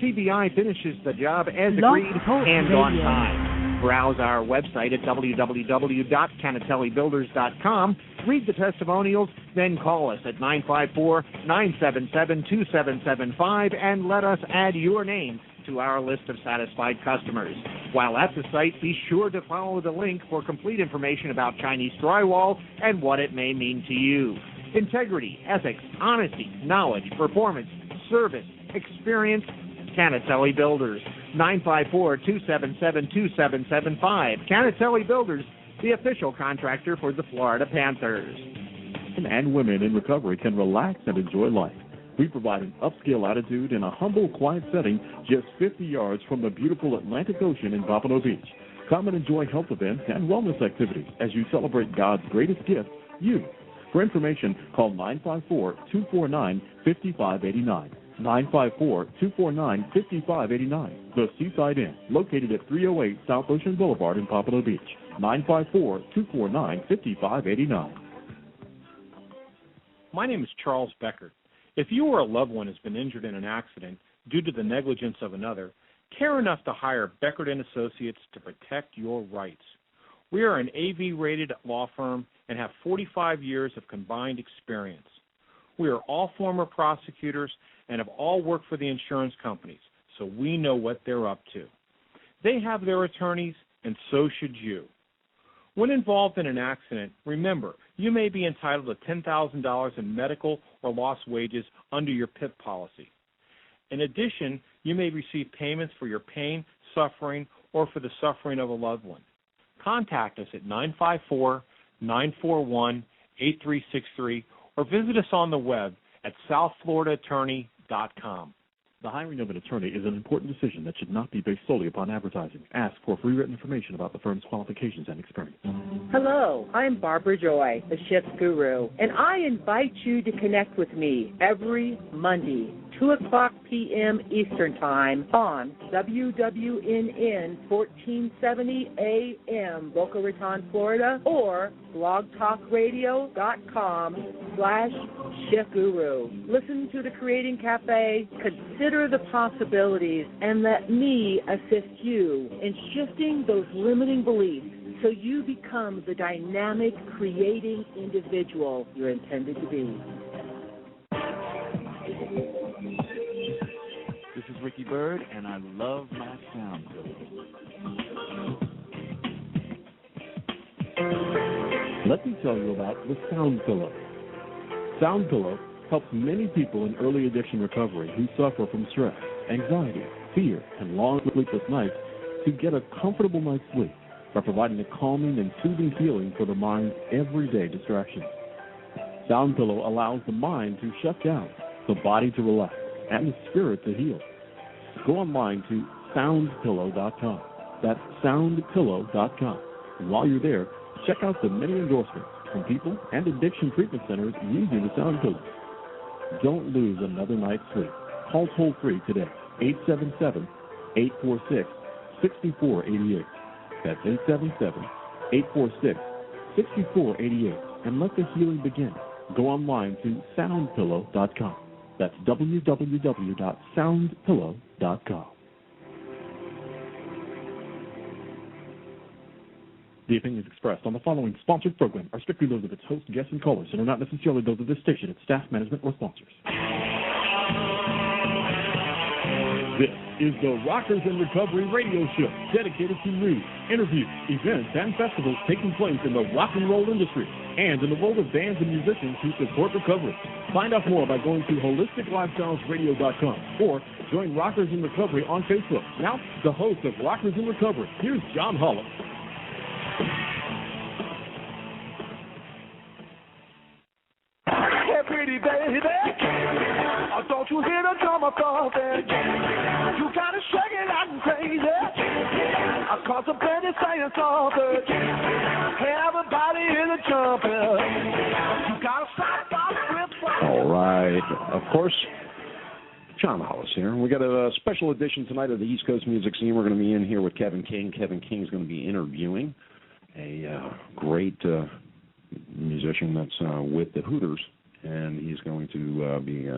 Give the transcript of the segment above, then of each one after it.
CBI finishes the job as agreed and on time. Browse our website at www.canatellibuilders.com. Read the testimonials, then call us at 954-977-2775 and let us add your name to our list of satisfied customers. While at the site, be sure to follow the link for complete information about Chinese drywall and what it may mean to you. Integrity, ethics, honesty, knowledge, performance, service, experience, Canatelli Builders. 954-277-2775. Canatelli Builders, the official contractor for the Florida Panthers. And women in recovery can relax and enjoy life. We provide an upscale attitude in a humble, quiet setting just 50 yards from the beautiful Atlantic Ocean in Pompano Beach. Come and enjoy health events and wellness activities as you celebrate God's greatest gift, you. For information, call 954-249-5589. 954-249-5589. The Seaside Inn, located at 308 South Ocean Boulevard in Pompano Beach. 954-249-5589. My name is Charles Beckert. If you or a loved one has been injured in an accident due to the negligence of another, care enough to hire Beckert & Associates to protect your rights. We are an AV-rated law firm and have 45 years of combined experience. We are all former prosecutors and have all worked for the insurance companies, so we know what they're up to. They have their attorneys, and so should you. When involved in an accident, remember, you may be entitled to $10,000 in medical or lost wages under your PIP policy. In addition, you may receive payments for your pain, suffering, or for the suffering of a loved one. Contact us at 954-941-8363 or visit us on the web at southfloridaattorney.com. The hiring of an attorney is an important decision that should not be based solely upon advertising. Ask for free written information about the firm's qualifications and experience. Hello, I'm Barbara Joy, the Shift Guru, and I invite you to connect with me every Monday, 2 o'clock p.m. Eastern Time on WWNN 1470 AM, Boca Raton, Florida, or blogtalkradio.com/Shift Guru. Listen to the Creating Cafe, consider the possibilities, and let me assist you in shifting those limiting beliefs so you become the dynamic, creating individual you're intended to be. This is Ricky Bird, and I love my sound pillow. Let me tell you about the Sound Pillow. Sound Pillow helps many people in early addiction recovery who suffer from stress, anxiety, fear, and long sleepless nights to get a comfortable night's sleep by providing a calming and soothing feeling for the mind's everyday distractions. Sound Pillow allows the mind to shut down, the body to relax, and the spirit to heal. Go online to soundpillow.com. That's soundpillow.com. And while you're there, check out the many endorsements from people and addiction treatment centers using the Sound Pillow. Don't lose another night's sleep. Call toll-free today, 877-846-6488. That's 877-846-6488. And let the healing begin. Go online to soundpillow.com. That's www.soundpillow.com. The opinions expressed on the following sponsored program are strictly those of its host, guests, and callers, and are not necessarily those of this station, its staff, management, or sponsors. This is the Rockers in Recovery radio show, dedicated to news, interviews, events, and festivals taking place in the rock and roll industry and in the world of bands and musicians who support recovery. Find out more by going to holisticlifestylesradio.com or join Rockers in Recovery on Facebook. Now, the host of Rockers in Recovery, here's John Hollis. Hey, pretty baby, don't you hear the drummer thumping? You gotta shake it out and crazy. Cause the band is saying something. Everybody in the jumping. You gotta stop with. All right. Of course, John Hollis here. We got a special edition tonight of the East Coast Music Scene. We're going to be in here with Kevin King. Kevin King is going to be interviewing a great musician that's with the Hooters, and he's going to be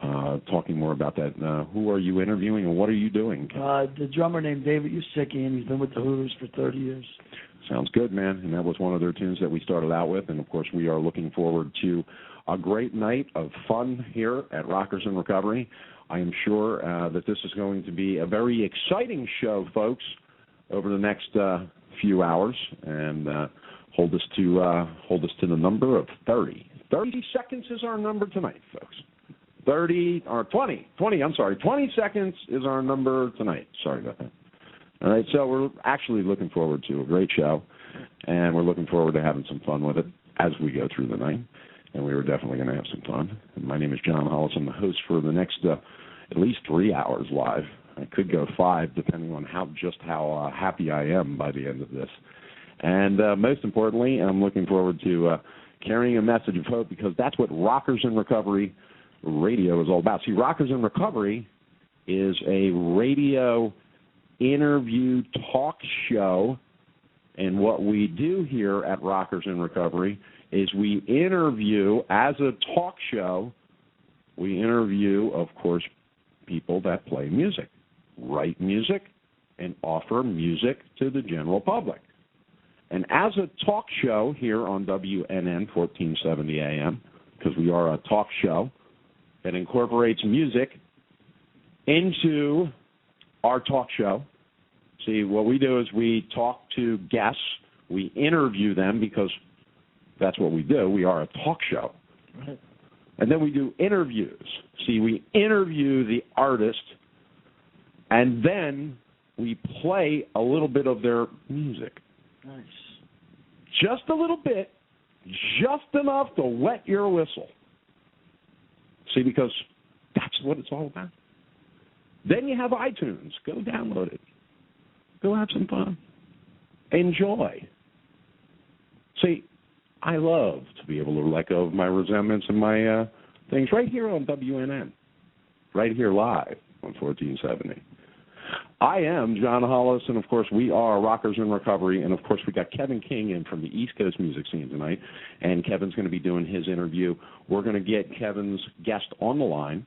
talking more about that. Who are you interviewing and what are you doing? The drummer named David Usicki, and he's been with the Hooters for 30 years. Sounds good, man. And that was one of their tunes that we started out with. And, of course, we are looking forward to a great night of fun here at Rockers in Recovery. I am sure that this is going to be a very exciting show, folks, over the next few hours. And hold us to the number of 30. 30 seconds is our number tonight, folks. 20 seconds is our number tonight. Sorry about that. All right, so we're actually looking forward to a great show, and we're looking forward to having some fun with it as we go through the night, and we were definitely going to have some fun. And my name is John Hollis. I'm the host for the next at least 3 hours live. I could go 5, depending on how happy I am by the end of this. And most importantly, I'm looking forward to carrying a message of hope, because that's what Rockers in Recovery Radio is all about. See, Rockers in Recovery is a radio interview talk show, and what we do here at Rockers in Recovery is we interview, as a talk show, we interview, of course, people that play music, write music, and offer music to the general public. And as a talk show here on WNN 1470 AM, because we are a talk show that incorporates music into our talk show. See, what we do is we talk to guests, we interview them, because that's what we do. We are a talk show. Right. And then we do interviews. See, we interview the artist, and then we play a little bit of their music. Nice. Just a little bit, just enough to wet your whistle. See, because that's what it's all about. Then you have iTunes. Go download it. Go have some fun. Enjoy. See, I love to be able to let go of my resentments and my things right here on WNN, right here live on 1470. I am John Hollis, and, of course, we are Rockers in Recovery, and, of course, we got Kevin King in from the East Coast music scene tonight, and Kevin's going to be doing his interview. We're going to get Kevin's guest on the line,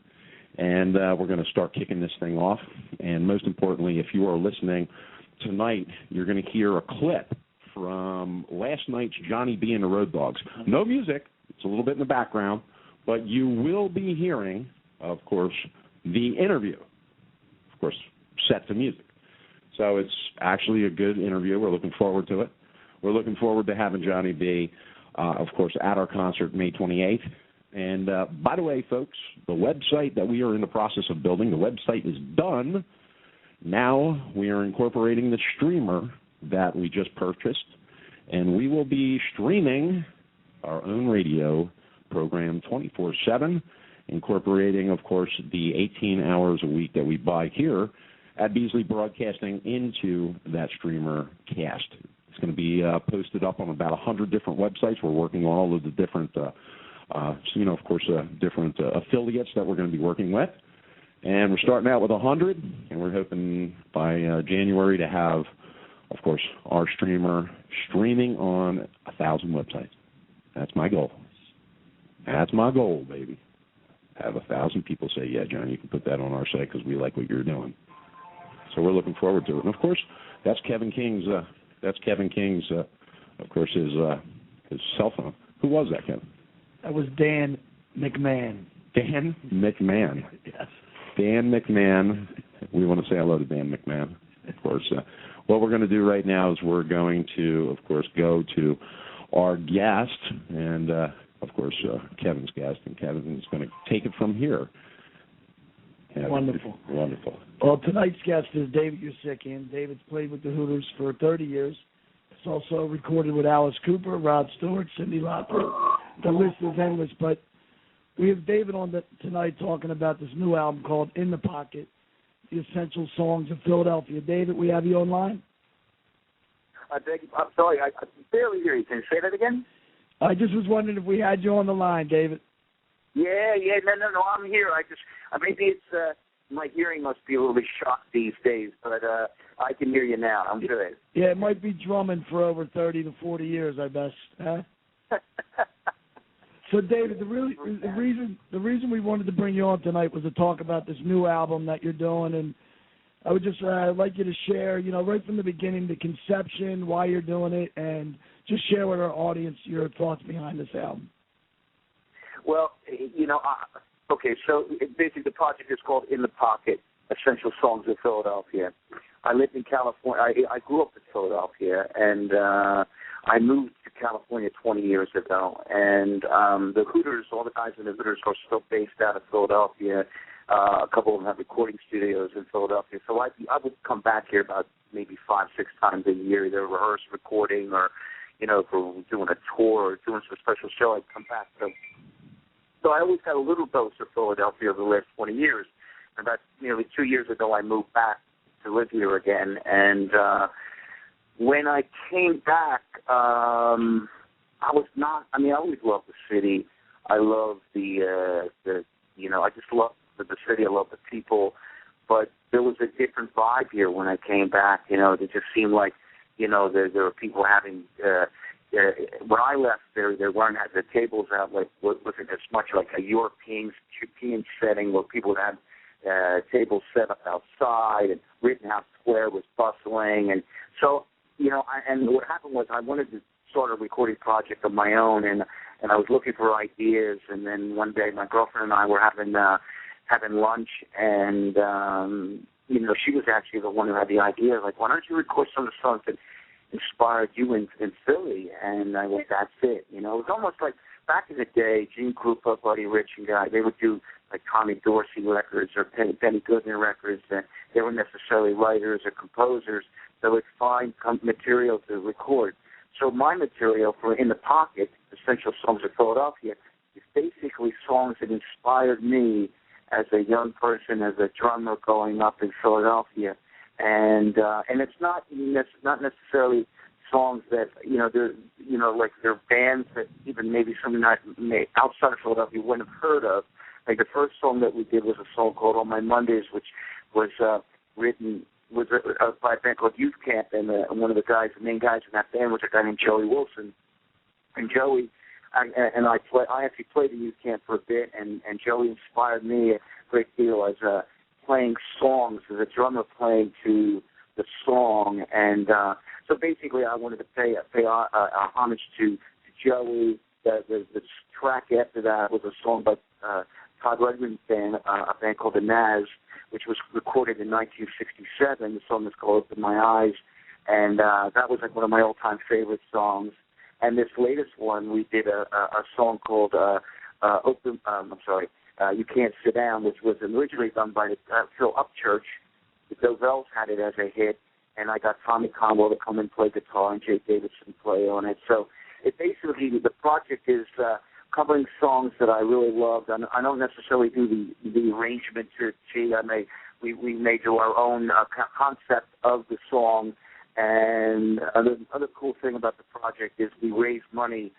and we're going to start kicking this thing off. And most importantly, if you are listening tonight, you're going to hear a clip from last night's Johnny B and the Road Dogs. No music. It's a little bit in the background, but you will be hearing, of course, the interview. Of course, set to music. So it's actually a good interview. We're looking forward to it. We're looking forward to having Johnny B, of course, at our concert May 28th. And by the way, folks, the website that we are in the process of building, the website is done. Now we are incorporating the streamer that we just purchased, and we will be streaming our own radio program 24/7, incorporating, of course, the 18 hours a week that we buy here at Beasley Broadcasting into that streamer cast. It's going to be posted up on about 100 different websites. We're working on all of the different, different affiliates that we're going to be working with. And we're starting out with 100, and we're hoping by January to have, of course, our streamer streaming on 1,000 websites. That's my goal. That's my goal, baby. Have 1,000 people say, yeah, John, you can put that on our site because we like what you're doing. So we're looking forward to it. And, of course, that's Kevin King's, of course, his cell phone. Who was that, Kevin? That was Dan McMahon. Dan McMahon. Yes. Dan McMahon. We want to say hello to Dan McMahon, of course. What we're going to do right now is we're going to, of course, go to our guest and, of course, Kevin's guest, and Kevin is going to take it from here. Kevin, Wonderful. Wonderful. Well, tonight's guest is David Usicki, and David's played with the Hooters for 30 years. It's also recorded with Alice Cooper, Rod Stewart, Cyndi Lauper. The list is endless, but we have David on tonight talking about this new album called In the Pocket, the Essential Songs of Philadelphia. David, we have you online? I'm sorry, I barely hear you. Can you say that again? I just was wondering if we had you on the line, David. Yeah, no, I'm here. Maybe it's my hearing must be a little bit shot these days, but I can hear you now. I'm good. Yeah, it might be drumming for over 30 to 40 years, I bet. Huh? So, David, the reason we wanted to bring you on tonight was to talk about this new album that you're doing, and I would just like you to share, right from the beginning, the conception, why you're doing it, and just share with our audience your thoughts behind this album. Well, okay, so basically the project is called In the Pocket, Essential Songs of Philadelphia. I lived in California. I grew up in Philadelphia, and I moved to California 20 years ago. And the Hooters, all the guys in the Hooters are still based out of Philadelphia. A couple of them have recording studios in Philadelphia. So I would come back here about maybe 5-6 times a year, either rehearse recording or, if we're doing a tour or doing some special show, I'd come back. So I always had a little dose of Philadelphia over the last 20 years. And about nearly 2 years ago, I moved back to live here again. And when I came back, I always loved the city. I love I just love the city. I love the people. But there was a different vibe here when I came back. It just seemed like, there were people having, when I left, there weren't the tables out wasn't as much like a European setting where people had tables set up outside, and Rittenhouse Square was bustling. And so, and what happened was I wanted to start a recording project of my own, and I was looking for ideas. And then one day my girlfriend and I were having lunch, and, she was actually the one who had the idea, like, why don't you record some of the songs that inspired you in Philly? And I went, that's it. It was almost like back in the day, Gene Krupa, Buddy Rich, and Guy, they would do like Tommy Dorsey records or Benny Goodman records. And they weren't necessarily writers or composers. They would find material to record. So my material for In the Pocket, Essential Songs of Philadelphia, is basically songs that inspired me as a young person, as a drummer growing up in Philadelphia. And it's not necessarily songs that they're bands that even maybe someone outside of Philadelphia wouldn't have heard of. Like the first song that we did was a song called On My Mondays, which was written by a band called Youth Camp, and one of the main guys in that band was a guy named Joey Wilson. And Joey I actually played in Youth Camp for a bit, and Joey inspired me a great deal as playing songs, as a drummer playing to the song. And so basically I wanted to pay homage to Joey. The track after that was a song by Todd Rundgren's band, a band called the Naz, which was recorded in 1967. The song is called Open My Eyes, and that was like one of my all-time favorite songs. And this latest one, we did a song called You Can't Sit Down, which was originally done by Phil Upchurch. The Dovells had it as a hit, and I got Tommy Conwell to come and play guitar and Jay Davidson play on it. So it basically, the project is covering songs that I really loved. I don't necessarily do the arrangement to we may do our own concept of the song. And another cool thing about the project is we raise money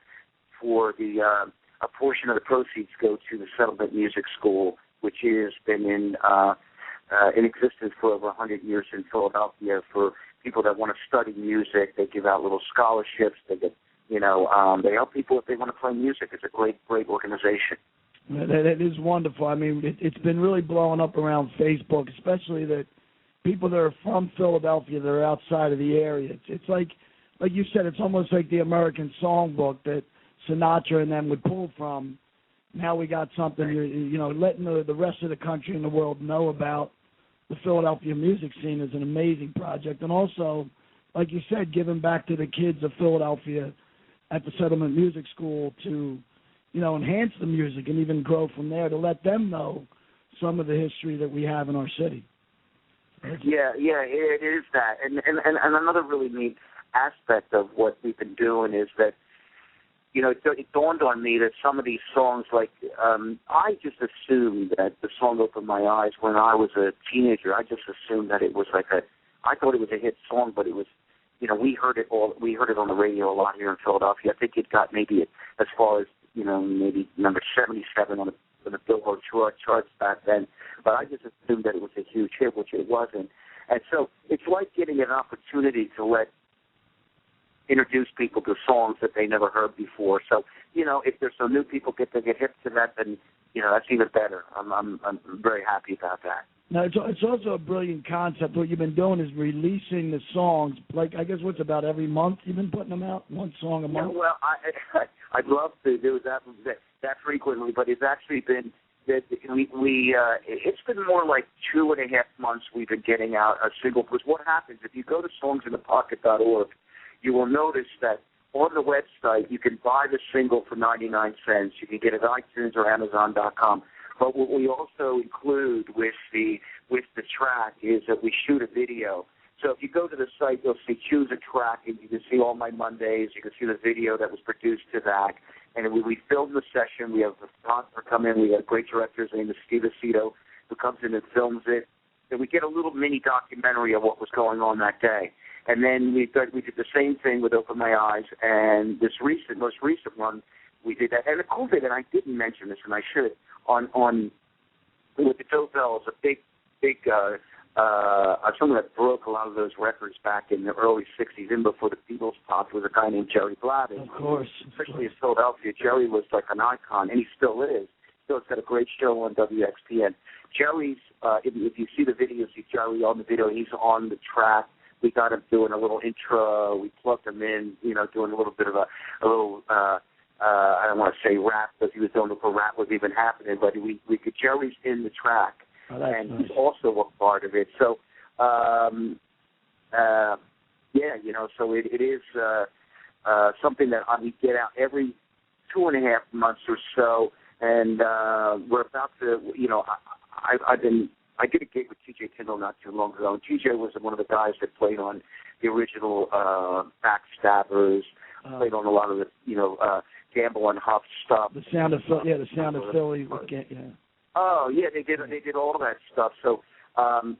for a portion of the proceeds go to the Settlement Music School, which has been in existence for over 100 years in Philadelphia for people that want to study music. They give out little scholarships. They get, they help people if they want to play music. It's a great organization. That is wonderful. I mean, it's been really blowing up around Facebook, especially that people that are from Philadelphia that are outside of the area. It's like you said, it's almost like the American songbook that Sinatra and them would pull from. Now we got something, letting the rest of the country and the world know about the Philadelphia music scene is an amazing project. And also, like you said, giving back to the kids of Philadelphia at the Settlement Music School to, enhance the music and even grow from there, to let them know some of the history that we have in our city. Yeah, it is that. And another really neat aspect of what we've been doing is that, it dawned on me that some of these songs, like, I just assumed that the song Open My Eyes when I was a teenager, I just assumed that it was I thought it was a hit song, but it was, we heard it on the radio a lot here in Philadelphia. I think it got maybe as far as, maybe number 77 on the Billboard charts back then. But I just assumed that it was a huge hit, which it wasn't. And so it's like getting an opportunity to let introduce people to songs that they never heard before. So, if there's some new people get hip to that, then, that's even better. I'm very happy about that. Now, it's also a brilliant concept. What you've been doing is releasing the songs, like, I guess, what's about every month you've been putting them out? One song a month? Yeah, well, I'd love to do that frequently, but it's actually been that it's been more like 2.5 months we've been getting out a single. Because what happens, if you go to songsinthepocket.org, you will notice that on the website you can buy the single for 99 cents. You can get it at iTunes or Amazon.com. But what we also include with the track is that we shoot a video. So if you go to the site, you'll see Choose a Track, and you can see all my Mondays. You can see the video that was produced to that. And we filmed the session. We have a photographer come in. We have a great director. His name is Steve Aceto, who comes in and films it. And we get a little mini documentary of what was going on that day. And then we did the same thing with Open My Eyes. And this most recent one, we did that. And the cool thing, and I didn't mention this, and I should, on with the Tobels, a big someone that broke a lot of those records back in the early 60s, even before the Beatles popped, was a guy named Jerry Blavin. Of course. Especially in Philadelphia, Jerry was like an icon, and he still is. Still, it's got a great show on WXPN. Jerry's, if you see the video, see Jerry on the video, he's on the track. We got him doing a little intro. We plugged him in, doing a little bit of a I don't want to say rap, because he was doing before rap was even happening, but we could, Jerry's in the track, and nice. He's also a part of it. So, so it is something that we get out every 2.5 months or so, and we're about to, I did a gig with TJ Tyndall not too long ago, and TJ was one of the guys that played on the original Backstabbers, played on a lot of the, Gamble and Huff stuff. The Sound of Philly, the Sound of Philly. Oh, yeah, they did all of that stuff. So, I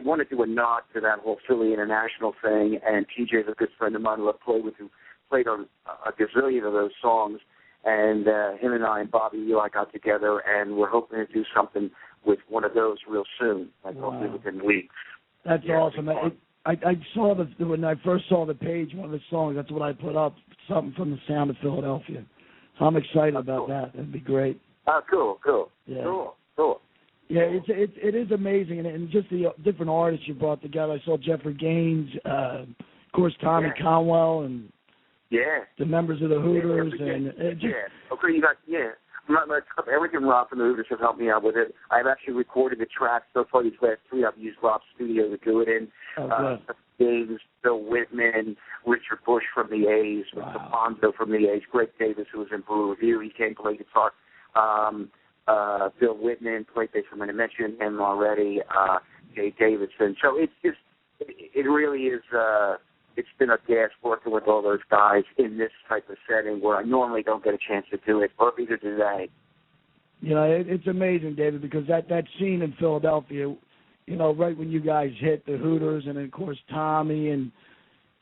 want to do a nod to that whole Philly International thing, and TJ's a good friend of mine who I played with, who played on a gazillion of those songs, and him and I and Bobby Eli got together, and we're hoping to do something with one of those real soon, hopefully within weeks. That's awesome. I saw when I first saw the page, one of the songs, that's what I put up, something from the Sound of Philadelphia. So I'm excited about that. That'd be great. Cool. Yeah. Cool. Yeah, it is amazing, and just the different artists you brought together. I saw Jeffrey Gaines, of course, Tommy Conwell, and the members of the Hooters, Okay, you got everything Rob from the Hooters have helped me out with it. I've actually recorded the tracks so far. These last 3 I've used Rob's studio to do it in. Davis, Bill Whitman, Richard Bush from the A's, Mr. Fonzo from the A's, Greg Davis, who was in Blue Review. He came to play guitar. Bill Whitman played bass. I'm going to mention him already. Jay Davidson. So it's just, it really is. It's been a gas working with all those guys in this type of setting where I normally don't get a chance to do it, or either do they. It's amazing, David, because that scene in Philadelphia, right when you guys hit the Hooters, and of course Tommy, and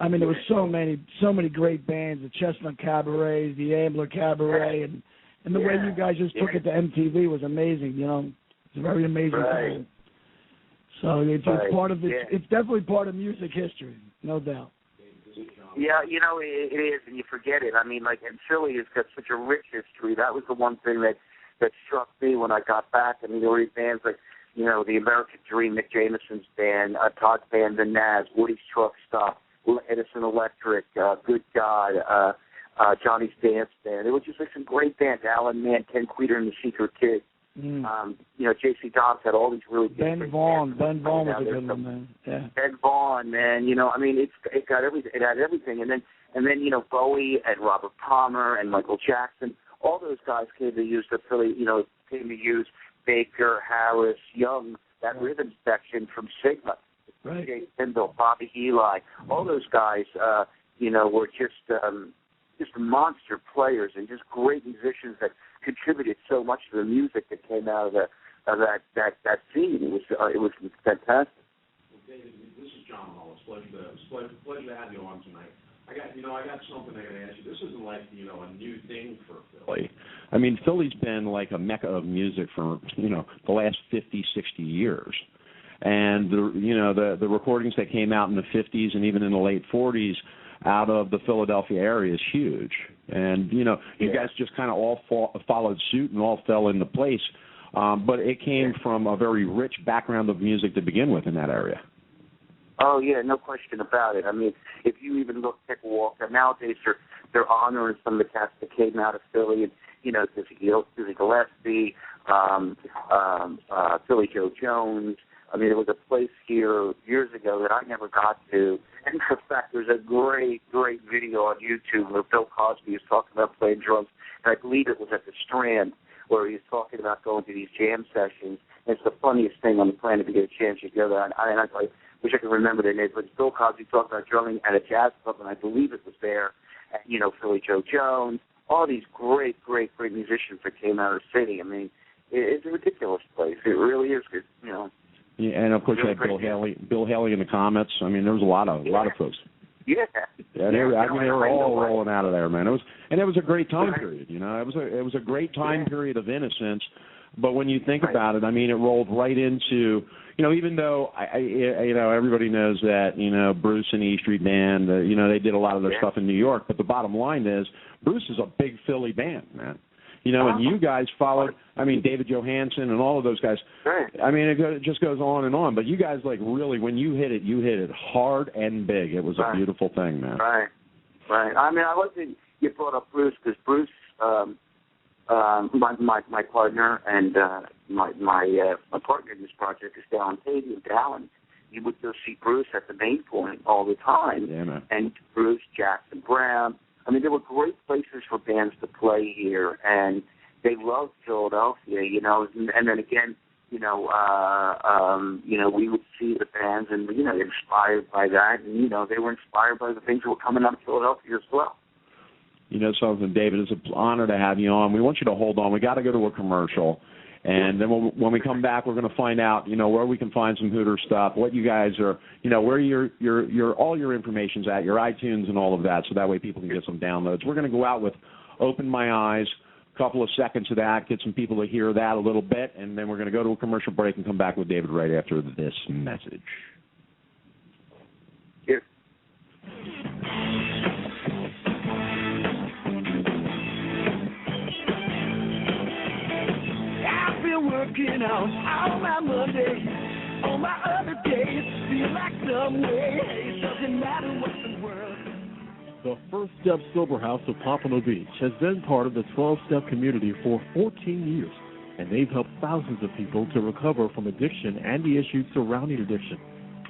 I mean there was so many great bands, the Chestnut Cabaret, the Ambler Cabaret, and the way you guys just took it to MTV was amazing. It's a very amazing thing. So it's part of it's definitely part of music history, no doubt. Yeah, it is, and you forget it. I mean, and Philly has got such a rich history. That was the one thing that struck me when I got back. I mean, there were bands like, the American Dream, Nick Jameson's band, Todd's band, The Naz, Woody's Truck Stop, Edison Electric, Good God, Johnny's Dance Band. It was just some great bands. Alan Mann, Ken Queter, and the Secret Kid. J.C. Dobbs had all these really good Ben Vaughn was a good one, man. Yeah. Ben Vaughn, man. I mean, it got everything. It had everything, and then Bowie and Robert Palmer and Michael Jackson. All those guys came to use the Philly. Came to use Baker, Harris, Young, that rhythm section from Sigma. Right. Jay Tyndall, Bobby Eli. All those guys, were just monster players and just great musicians that contributed so much to the music that came out of that scene. It was fantastic. Well, David, this is John Hollis. Pleasure to have you on tonight. I got something I got to ask you. This isn't like a new thing for Philly. I mean, Philly's been like a mecca of music for the last 50, 60 years. And the recordings that came out in the 50s and even in the late 40s, out of the Philadelphia area is huge. And, you guys just kind of all followed suit and all fell into place. But it came from a very rich background of music to begin with in that area. Oh, yeah, no question about it. I mean, if you even take a walk, nowadays they're honoring some of the cats that came out of Philly, and, Dizzy Gillespie, Philly Joe Jones. I mean, there was a place here years ago that I never got to. And in fact, there's a great, great video on YouTube where Bill Cosby is talking about playing drums, and I believe it was at the Strand, where he was talking about going to these jam sessions. And it's the funniest thing on the planet to get a chance to go there. And I wish I could remember the name, but it's Bill Cosby talking about drumming at a jazz club, and I believe it was there. Philly Joe Jones, all these great, great, great musicians that came out of the city. I mean, it's a ridiculous place. It really is. Yeah, and of course really you had Bill Haley in the Comets. I mean, there was a lot of folks. Yeah. They were all rolling out of there, man. It was a great time period. It was a great time period of innocence. But when you think about it, I mean, it rolled right into, even though everybody knows that Bruce and the E Street Band, they did a lot of their stuff in New York. But the bottom line is, Bruce is a big Philly band, man. And you guys followed. I mean, David Johansen and all of those guys. Right. I mean, it just goes on and on. But you guys, really, when you hit it hard and big. It was a beautiful thing, man. Right. I mean, I love that you brought up Bruce, because Bruce, my partner and my partner in this project is Dallin Pavey of Dallin. You would go see Bruce at the Main Point all the time. Yeah, man. And Bruce, Jackson Brown. I mean, there were great places for bands to play here, and they loved Philadelphia, and then again, we would see the bands and, inspired by that, and, they were inspired by the things that were coming out of Philadelphia as well. You know something, David, it's an honor to have you on. We want you to hold on. We got to go to a commercial. And then when we come back, we're going to find out, where we can find some Hooter stuff, what you guys are, where your all your information's at, your iTunes and all of that, so that way people can get some downloads. We're going to go out with Open My Eyes, a couple of seconds of that, get some people to hear that a little bit, and then we're going to go to a commercial break and come back with David right after this message. Here. Working out all my Monday, on my other days, feel like some way, it doesn't matter what the world. The First Step Sober House of Pompano Beach has been part of the 12-step community for 14 years, and they've helped thousands of people to recover from addiction and the issues surrounding addiction.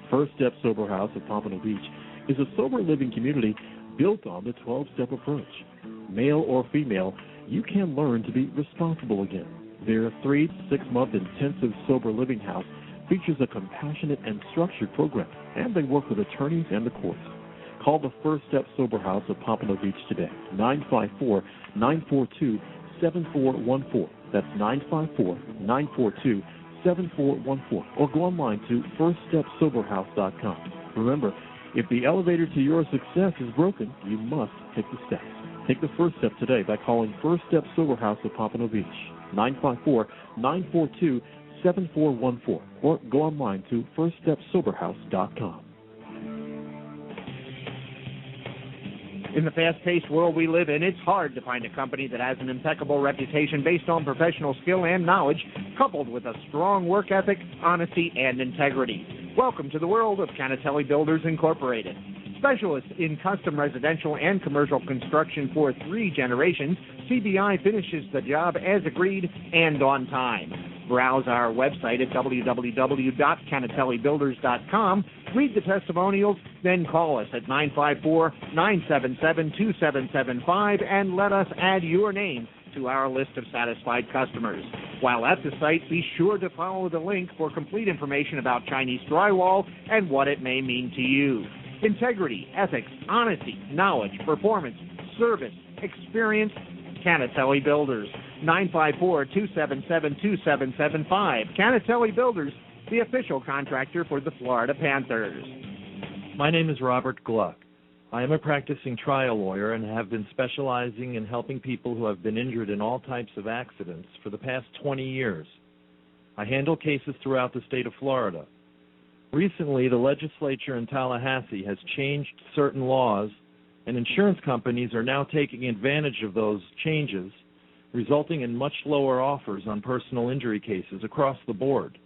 First Step Sober House of Pompano Beach is a sober living community built on the 12-step approach. Male or female, you can learn to be responsible again. Their 3 to 6 month intensive sober living house features a compassionate and structured program, and they work with attorneys and the courts. Call the First Step Sober House of Pompano Beach today, 954-942-7414. That's 954-942-7414. Or go online to firststepsoberhouse.com. Remember, if the elevator to your success is broken, you must take the steps. Take the first step today by calling First Step Sober House of Pompano Beach, 954-942-7414, or go online to firststepsoberhouse.com. In the fast-paced world we live in, it's hard to find a company that has an impeccable reputation based on professional skill and knowledge, coupled with a strong work ethic, honesty, and integrity. Welcome to the world of Canatelli Builders Incorporated. Specialists in custom residential and commercial construction for 3 generations, CBI finishes the job as agreed and on time. Browse our website at www.canatellibuilders.com, read the testimonials, then call us at 954-977-2775 and let us add your name to our list of satisfied customers. While at the site, be sure to follow the link for complete information about Chinese drywall and what it may mean to you. Integrity, ethics, honesty, knowledge, performance, service, experience, Canatelli Builders. 954-277-2775. Canatelli Builders, the official contractor for the Florida Panthers. My name is Robert Gluck. I am a practicing trial lawyer and have been specializing in helping people who have been injured in all types of accidents for the past 20 years. I handle cases throughout the state of Florida. Recently, the legislature in Tallahassee has changed certain laws and insurance companies are now taking advantage of those changes, resulting in much lower offers on personal injury cases across the board.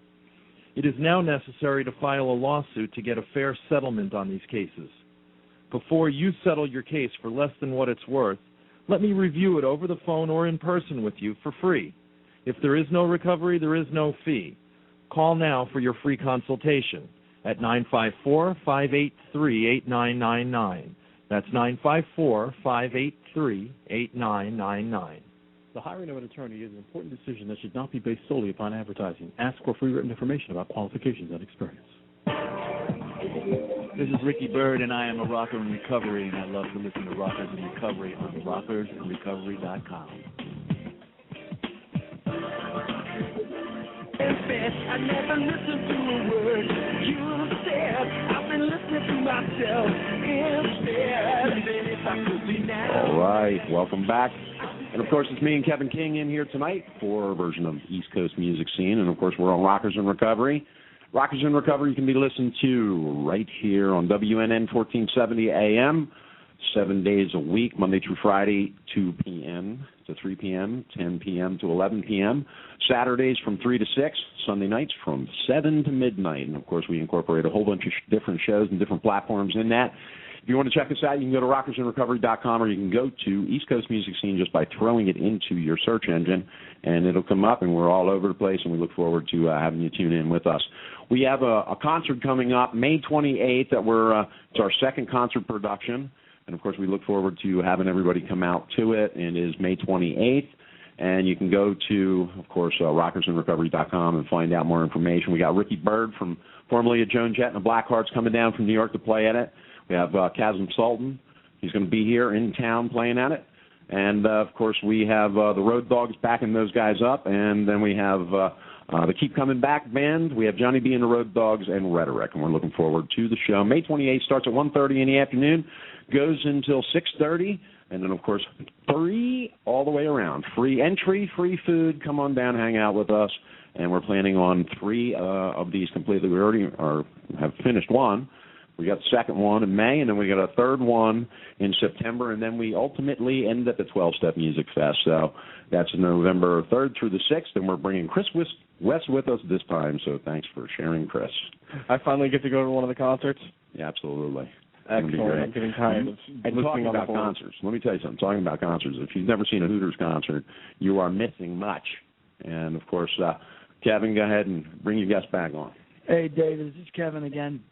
It is now necessary to file a lawsuit to get a fair settlement on these cases. Before you settle your case for less than what it's worth, let me review it over the phone or in person with you for free. If there is no recovery, there is no fee. Call now for your free consultation at 954-583-8999. That's 954-583-8999. The hiring of an attorney is an important decision that should not be based solely upon advertising. Ask for free written information about qualifications and experience. This is Ricky Bird, and I am a rocker in recovery, and I love to listen to Rockers in Recovery on rockersinrecovery.com. I never listened to a word you said. I've been listening to myself instead. If I could be now. All right, welcome back. And, of course, it's me and Kevin King in here tonight for a version of East Coast Music Scene. And, of course, we're on Rockers in Recovery. Rockers in Recovery can be listened to right here on WNN 1470 AM, 7 days a week, Monday through Friday, 2 p.m. to 3 p.m., 10 p.m. to 11 p.m., Saturdays from 3 to 6, Sunday nights from 7 to midnight. And, of course, we incorporate a whole bunch of different shows and different platforms in that. If you want to check us out, you can go to rockersinrecovery.com, or you can go to East Coast Music Scene just by throwing it into your search engine, and it'll come up, and we're all over the place, and we look forward to having you tune in with us. We have a concert coming up May 28th that it's our second concert production, and, of course, we look forward to having everybody come out to it. It is May 28th, and you can go to, of course, rockersinrecovery.com and find out more information. We got Ricky Bird, formerly of Joan Jett and the Blackhearts, coming down from New York to play at it. We have Chasm Sultan. He's going to be here in town playing at it. And, of course, we have the Road Dogs backing those guys up. And then we have the Keep Coming Back band. We have Johnny B and the Road Dogs and Rhetoric. And we're looking forward to the show. May 28th starts at 1:30 in the afternoon, goes until 6:30. And then, of course, free all the way around. Free entry, free food. Come on down, hang out with us. And we're planning on 3 of these completely. We already have finished one. We got the second one in May, and then we got a third one in September, and then we ultimately end at the 12-Step Music Fest. So that's November 3rd through the 6th, and we're bringing Chris West with us this time, so thanks for sharing, Chris. I finally get to go to one of the concerts? Yeah, absolutely. Excellent. I'm getting tired of talking about concerts. Let me tell you something. Talking about concerts, if you've never seen a Hooters concert, you are missing much. And, of course, Kevin, go ahead and bring your guest back on. Hey, David, this is Kevin again.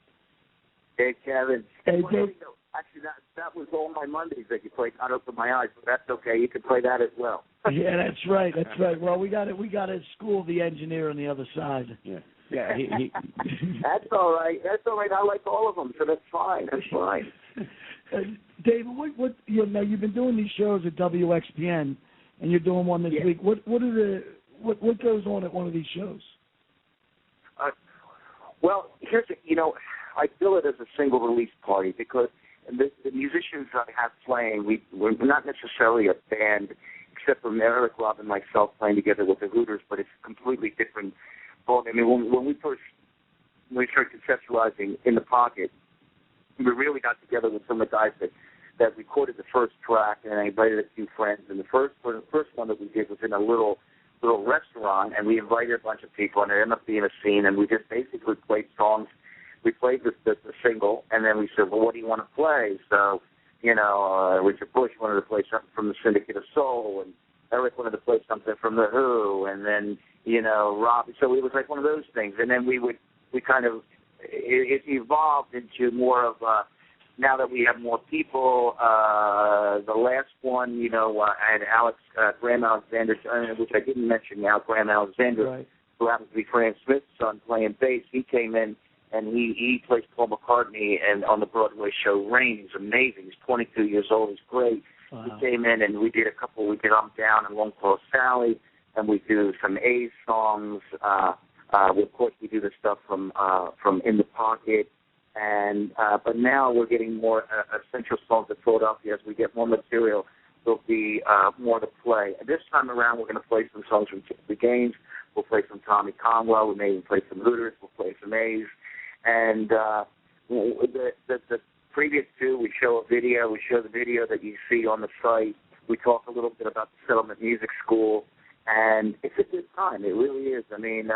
Hey, Kevin. Hey, Dave. Actually, that was all my Mondays that you played. I opened my eyes, but that's okay. You can play that as well. Yeah, that's right. That's right. Well, we got to school the engineer on the other side. Yeah. That's all right. That's all right. I like all of them, so that's fine. That's fine. David, what you've been doing these shows at WXPN, and you're doing one this week. What goes on at one of these shows? Well, here's I feel it as a single release party because the musicians I have playing, we're not necessarily a band, except for Eric, Rob, and myself playing together with the Hooters, but it's a completely different ball. I mean, when we started conceptualizing In the Pocket, we really got together with some of the guys that recorded the first track, and I invited a few friends. And the first one that we did was in a little restaurant, and we invited a bunch of people, and it ended up being a scene, and we just basically played songs. We played the single, and then we said, well, what do you want to play? So, Richard Bush wanted to play something from the Syndicate of Soul, and Eric wanted to play something from The Who, and then, Rob. So it was like one of those things. And then it evolved into more of now that we have more people, the last one, I had Alex Graham Alexander, which I didn't mention now, Graham Alexander, right, who happens to be Fran Smith's son, playing bass. He came in, and he plays Paul McCartney and on the Broadway show Rain. He's amazing. He's 22 years old. He's great. Wow. He came in, and we did I'm Down and Long Claw Sally, and we do some A's songs. Of course, we do the stuff from In the Pocket. And but now we're getting more essential songs of Philadelphia. As we get more material, there'll be more to play. And this time around, we're going to play some songs from the Gaines. We'll play some Tommy Conwell. We may even play some Hooters. We'll play some A's. And the previous to, we show a video. We show the video that you see on the site. We talk a little bit about the Settlement Music School, and it's a good time. It really is. I mean,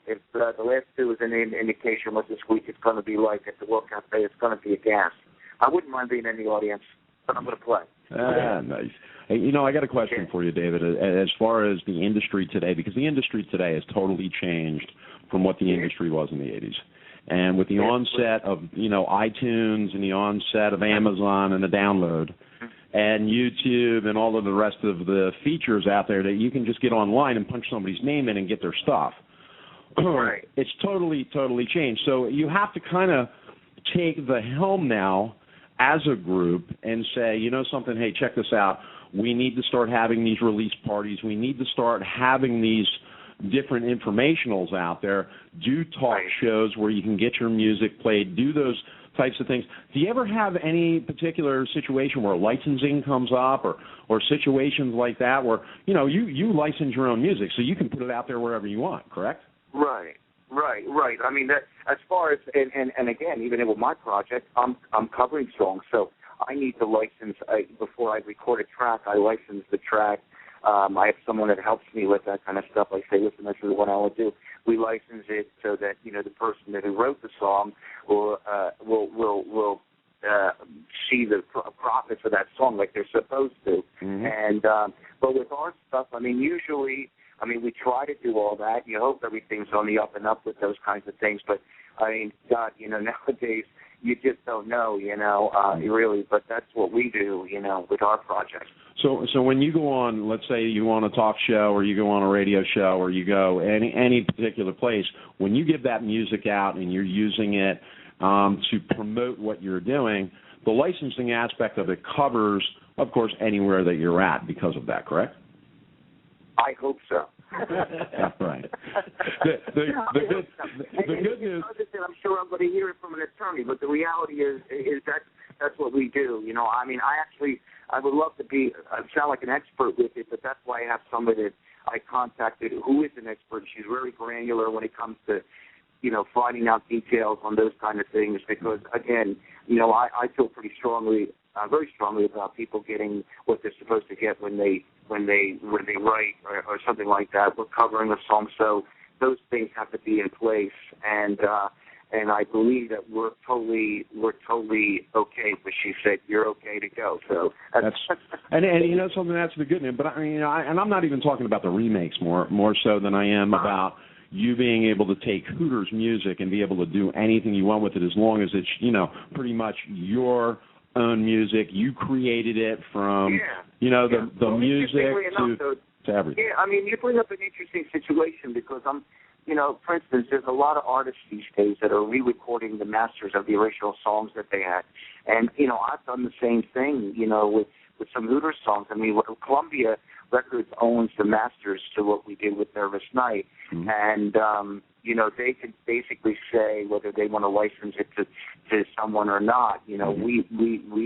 if the last two is an indication what this week is going to be like at the World Cafe, it's going to be a gas. I wouldn't mind being in the audience, but I'm going to play. Nice. Hey, I got a question for you, David, as far as the industry today, because the industry today has totally changed from what the industry was in the 80s. And with the onset of, iTunes and the onset of Amazon and the download and YouTube and all of the rest of the features out there that you can just get online and punch somebody's name in and get their stuff. Right. It's totally changed. So you have to kind of take the helm now as a group and say, something, hey, check this out. We need to start having these release parties. We need to start having these different informationals out there. Do talk shows where you can get your music played. Do those types of things. Do you ever have any particular situation where licensing comes up or situations like that where, you license your own music so you can put it out there wherever you want, correct? Right. I mean, that as far as and again, even with my project, I'm covering songs, so I need to license before I record a track. I license the track. I have someone that helps me with that kind of stuff. I say, listen, this is what I would do. We license it so that the person that wrote the song will see the profits of that song like they're supposed to. Mm-hmm. And but with our stuff, I mean, usually. We try to do all that. You hope everything's on the up and up with those kinds of things. But, God, nowadays you just don't know, really. But that's what we do, with our project. So when you go on, let's say you on a talk show or you go on a radio show or you go any particular place, when you give that music out and you're using it to promote what you're doing, the licensing aspect of it covers, of course, anywhere that you're at because of that, correct? I hope so. Right. The good news. I'm sure I'm going to hear it from an attorney, but the reality is that's what we do. I would love to sound like an expert with it, but that's why I have somebody that I contacted who is an expert. She's very granular when it comes to, finding out details on those kind of things. Because again, I feel pretty strongly, very strongly about people getting what they're supposed to get when they write or something like that. We're covering a song, so those things have to be in place, and I believe that we're totally okay. But she said you're okay to go. So that's and something, that's the good news. But and I'm not even talking about the remakes more so than I am about you being able to take Hooters music and be able to do anything you want with it as long as it's pretty much your own music. You created it from the music to everything. Yeah, you bring up an interesting situation because for instance, there's a lot of artists these days that are re-recording the masters of the original songs that they had, and I've done the same thing with some Hooters songs. Columbia Records owns the masters to what we did with Nervous Night, and they could basically say whether they want to license it to someone or not. We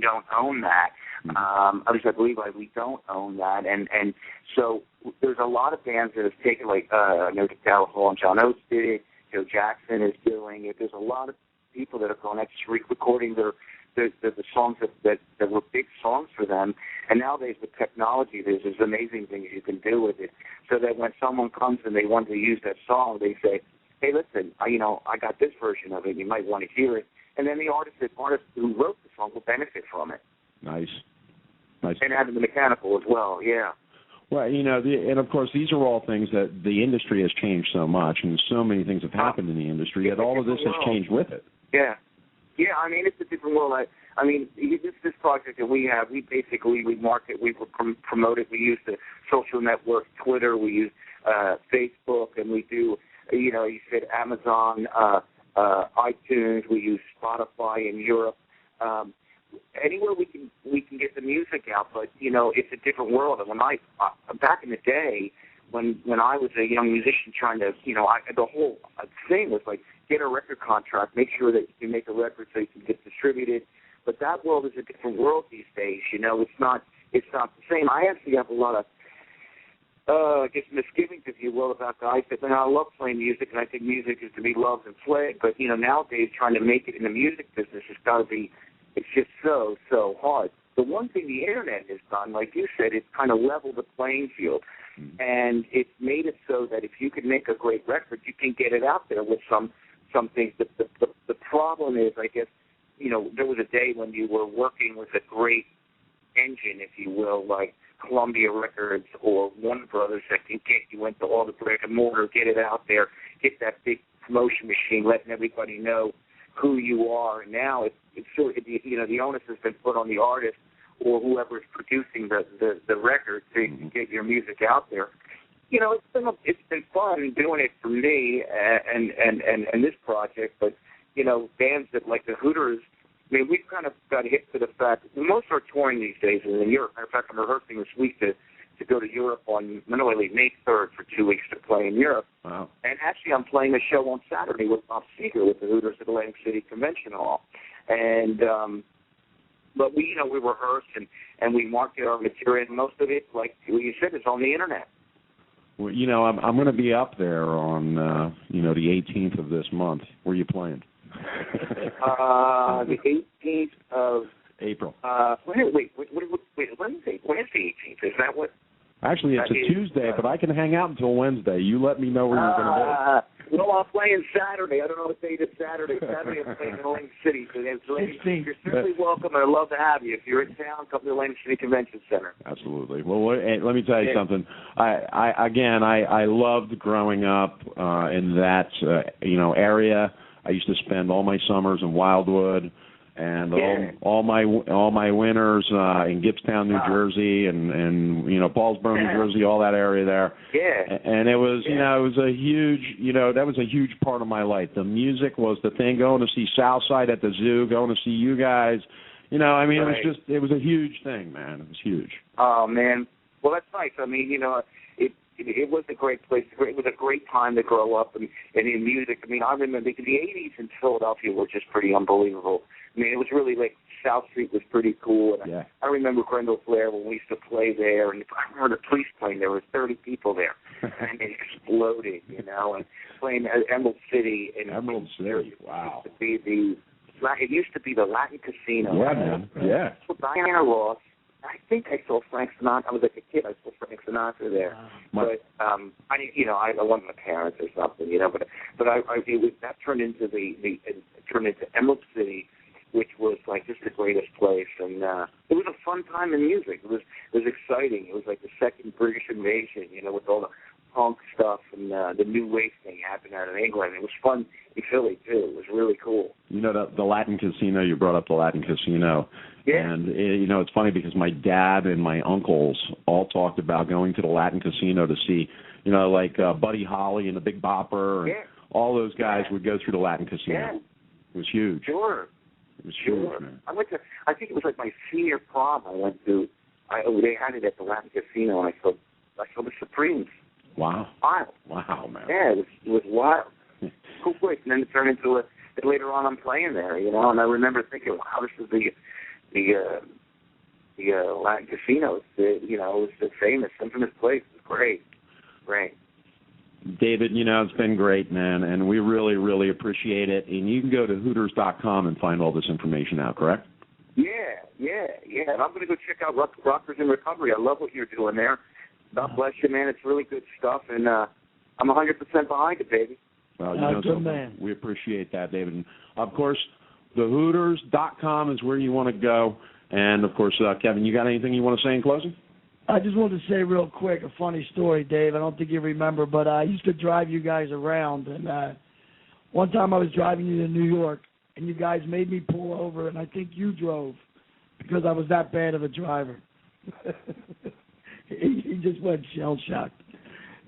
don't own that. At least I believe we don't own that, and so there's a lot of bands that have taken California, John Oates did it, Joe Jackson is doing it. There's a lot of people that have gone recording the songs that were big songs for them, and nowadays with technology, there's amazing things you can do with it, so that when someone comes and they want to use that song, they say, hey, listen, I got this version of it. You might want to hear it. And then the artist who wrote the song will benefit from it. Nice. And having the mechanical as well, yeah. Well, and of course, these are all things that the industry has changed so much, and so many things have happened in the industry that all of this has changed with it. Yeah. Yeah, it's a different world. This project that we have, we market, we promote it. We use the social network, Twitter, we use Facebook, and we do, you said Amazon, iTunes, we use Spotify in Europe. Anywhere we can get the music out, but it's a different world. And when back in the day, when I was a young musician trying to, the whole thing was like get a record contract, make sure that you can make a record so you can get distributed. But that world is a different world these days. It's not the same. I actually have a lot of misgivings, if you will, about guys that I love playing music, and I think music is to be loved and played. But nowadays, trying to make it in the music business has got to be It's just so hard. The one thing the Internet has done, like you said, it's kind of leveled the playing field. And it's made it so that if you can make a great record, you can get it out there with some things. The problem is, I guess, you know, there was a day when you were working with a great engine, if you will, like Columbia Records or Warner Brothers, that can get you into all the brick and mortar, get it out there, get that big promotion machine, letting everybody know who you are. And now it's sort of, you know, the onus has been put on the artist or whoever is producing the record to get your music out there. You know, it's been fun doing it for me and this project, but you know, bands that like the Hooters, I mean, we've kind of got hit to the fact that most of our touring these days is in Europe. Matter of fact, I'm rehearsing this week to go to Europe on May 3rd for 2 weeks to play in Europe. Wow. And actually, I'm playing a show on Saturday with Bob Seger with the Hooters at Atlantic City Convention Hall. And but we rehearse and we market our material, and most of it, like you said, is on the internet. Well, you know, I'm going to be up there on the 18th of this month. Where are you playing? The 18th of April. Wait, when is the 18th? Is that what? Actually, it's a Tuesday, but I can hang out until Wednesday. You let me know where you're going to be. Well, I'm playing Saturday. I don't know what date it's Saturday. Saturday I'm playing in Atlantic City. So you're certainly welcome, and I'd love to have you. If you're in town, come to the Atlantic City Convention Center. Absolutely. Well, let me tell you something. I loved growing up in that area. I used to spend all my summers in Wildwood, and all my winters in Gibbstown, New Jersey, and Paulsboro, New Jersey, all that area there. Yeah. And it was it was a huge that was a huge part of my life. The music was the thing. Going to see Southside at the zoo, going to see you guys. It was a huge thing, man. It was huge. Oh man. Well, that's nice. I mean, it was a great place. It was a great time to grow up and in music. I mean, I remember the 80s in Philadelphia were just pretty unbelievable. I mean, it was really like South Street was pretty cool. And I remember Grendel Flair when we used to play there, and I remember the Police playing. There was 30 people there, and it exploded, and playing at Emerald City. Emerald City, wow. It used to be the Latin Casino. Yeah, man. Yeah. So Diana Ross. I think I saw Frank Sinatra. I was like a kid. I saw Frank Sinatra there, but I wasn't a parent or something, But that turned into Emerald City, which was like just the greatest place, and it was a fun time in music. It was exciting. It was like the second British invasion, with all the punk stuff and the new wave thing happened out in England. It was fun in Philly too. It was really cool. The Latin Casino. You brought up the Latin Casino. Yeah. And, it's funny because my dad and my uncles all talked about going to the Latin Casino to see, like Buddy Holly and the Big Bopper. And all those guys would go through the Latin Casino. Yeah. It was huge. Sure. It was huge, man. I think it was like my senior prom I went to. They had it at the Latin Casino, and I saw the Supremes. Wow. Wild. Wow, man. Yeah, it was wild. Cool place. And then it turned into later on I'm playing there, and I remember thinking, wow, this is the Latin Casino. It was the famous, infamous place. It was great. David, it's been great, man, and we really, really appreciate it. And you can go to Hooters.com and find all this information out, correct? Yeah. And I'm going to go check out Rockers in Recovery. I love what you're doing there. God bless you, man. It's really good stuff, and I'm 100% behind it, baby. Well, good man. We appreciate that, David. And, of course, thehooters.com is where you want to go. And, of course, Kevin, you got anything you want to say in closing? I just wanted to say real quick a funny story, Dave. I don't think you remember, but I used to drive you guys around. And one time I was driving you to New York, and you guys made me pull over, and I think you drove because I was that bad of a driver. He just went shell-shocked.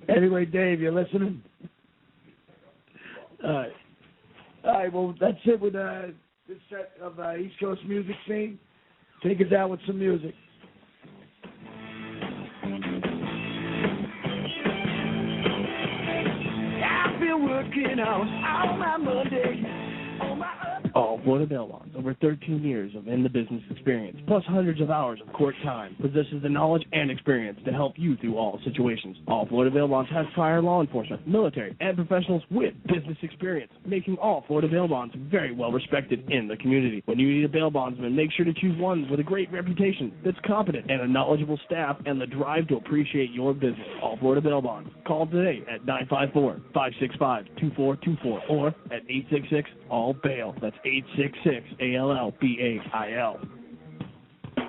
Anyway, Dave, you listening? All right, well, that's it with this set of East Coast music scene. Take us out with some music. I've been working on all my Monday, on my All Florida Bail Bonds, over 13 years of in-the-business experience, plus hundreds of hours of court time, possesses the knowledge and experience to help you through all situations. All Florida Bail Bonds has prior law enforcement, military, and professionals with business experience, making all Florida Bail Bonds very well respected in the community. When you need a bail bondsman, make sure to choose one with a great reputation, that's competent, and a knowledgeable staff, and the drive to appreciate your business. All Florida Bail Bonds. Call today at 954-565-2424 or at 866-ALL-BAIL. That's 866-ALLBAIL.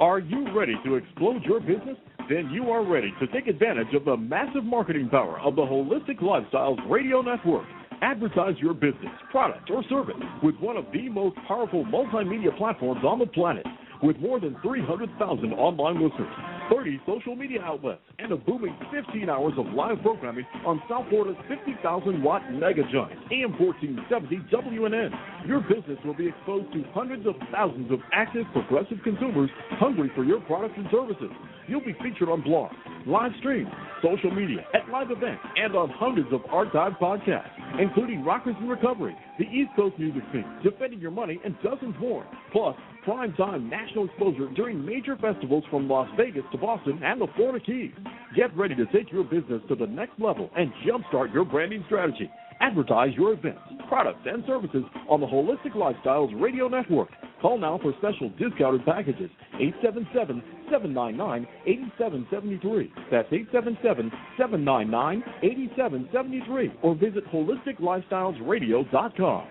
Are you ready to explode your business? Then you are ready to take advantage of the massive marketing power of the Holistic Lifestyles Radio Network. Advertise your business, product, or service with one of the most powerful multimedia platforms on the planet. With more than 300,000 online listeners, 30 social media outlets, and a booming 15 hours of live programming on South Florida's 50,000-watt mega giant, AM 1470 WNN. Your business will be exposed to hundreds of thousands of active, progressive consumers hungry for your products and services. You'll be featured on blogs, live streams, social media, at live events, and on hundreds of archived podcasts, including Rockers in Recovery, the East Coast Music Scene, Defending Your Money, and dozens more. Plus, prime-time national exposure during major festivals from Las Vegas to Boston and the Florida Keys. Get ready to take your business to the next level and jumpstart your branding strategy. Advertise your events, products, and services on the Holistic Lifestyles Radio Network. Call now for special discounted packages, 877-799-8773. That's 877-799-8773. Or visit HolisticLifestylesRadio.com.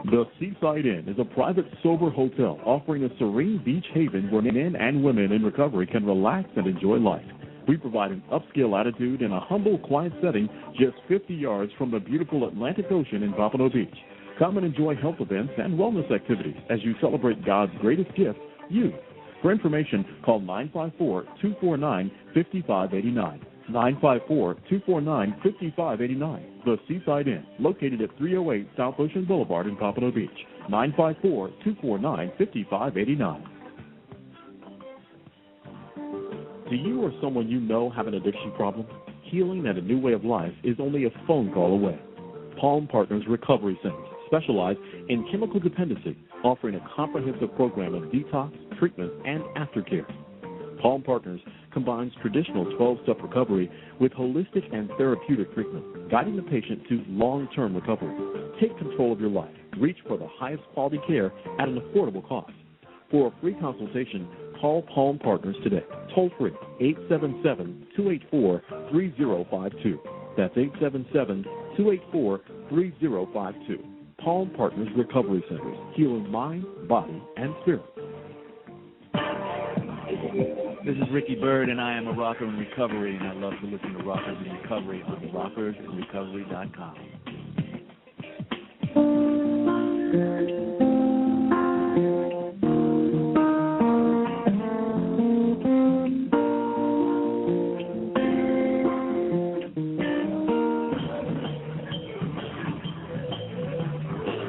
The Seaside Inn is a private, sober hotel offering a serene beach haven where men and women in recovery can relax and enjoy life. We provide an upscale attitude in a humble, quiet setting just 50 yards from the beautiful Atlantic Ocean in Pompano Beach. Come and enjoy health events and wellness activities as you celebrate God's greatest gift, you. For information, call 954-249-5589. 954-249-5589. The Seaside Inn, located at 308 South Ocean Boulevard in Pompano Beach. 954-249-5589. Do you or someone you know have an addiction problem? Healing and a new way of life is only a phone call away. Palm Partners Recovery Centers specialize in chemical dependency, offering a comprehensive program of detox, treatment, and aftercare. Palm Partners combines traditional 12-step recovery with holistic and therapeutic treatment, guiding the patient to long-term recovery. Take control of your life. Reach for the highest quality care at an affordable cost. For a free consultation, call Palm Partners today. Toll free, 877-284-3052. That's 877-284-3052. Palm Partners Recovery Centers, healing mind, body, and spirit. This is Ricky Bird, and I am a rocker in recovery, and I love to listen to Rockers in Recovery on rockersrecovery.com.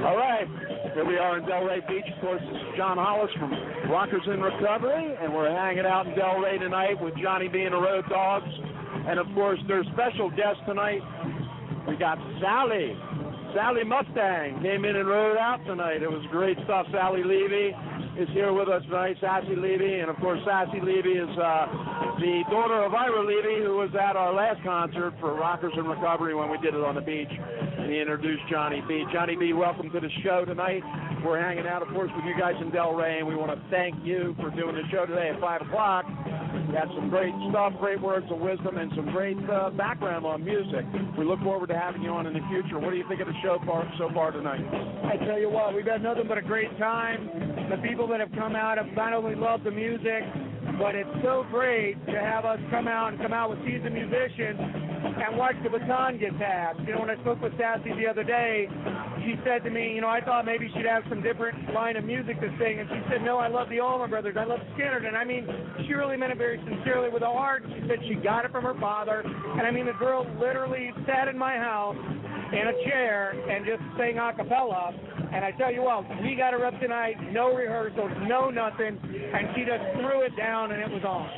All right, here we are in Delray Beach. Of course, this is John Hollis from Rockers in Recovery, and we're hanging out in Delray tonight with Johnny B and the Road Dogs. And, of course, their special guest tonight, we got Sally. Sally Mustang came in and rode out tonight. It was great stuff. Sally Levy is here with us tonight, Sassy Levy. And, of course, Sassy Levy is the daughter of Ira Levy, who was at our last concert for Rockers in Recovery when we did it on the beach. And he introduced Johnny B. Johnny B, welcome to the show tonight. We're hanging out, of course, with you guys in Delray, and we want to thank you for doing the show today at 5 o'clock. We had some great stuff, great words of wisdom, and some great background on music. We look forward to having you on in the future. What do you think of the show so far tonight? I tell you what, we've had nothing but a great time. The people that have come out have not only loved the music, but it's so great to have us come out with seasoned musicians and watch the baton get passed. You know, when I spoke with Sassy the other day, she said to me, I thought maybe she'd have some different line of music to sing, and she said, no, I love the Allman Brothers, I love Skinner, and I mean, she really meant it very sincerely with a heart. She said she got it from her father, and I mean, the girl literally sat in my house in a chair and just sang a cappella, and I tell you what, we got her up tonight, no rehearsals, no nothing, and she just threw it down, and it was on.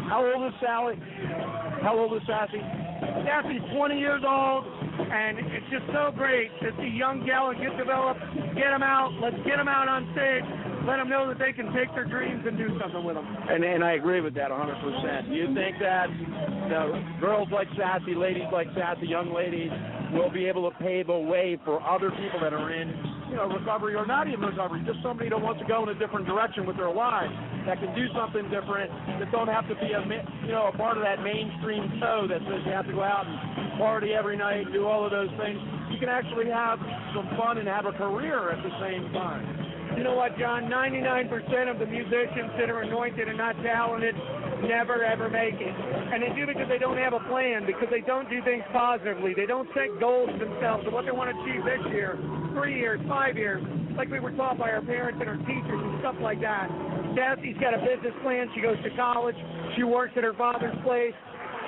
How old is Sally? How old is Sassy? Sassy's 20 years old. And it's just so great to see young talent get developed, get them out, let's get them out on stage, let them know that they can take their dreams and do something with them. And I agree with that 100%. Do you think that girls like Sassy, ladies like Sassy, young ladies will be able to pave a way for other people that are in recovery or not even recovery, just somebody that wants to go in a different direction with their lives, that can do something different, that don't have to be a part of that mainstream show that says you have to go out and party every night, do all of those things. You can actually have some fun and have a career at the same time. You know what, John? 99% of the musicians that are anointed and not talented never, ever make it. And they do because they don't have a plan, because they don't do things positively. They don't set goals themselves of what they want to achieve this year, 3 years, 5 years, like we were taught by our parents and our teachers and stuff like that. Sassy's got a business plan. She goes to college. She works at her father's place.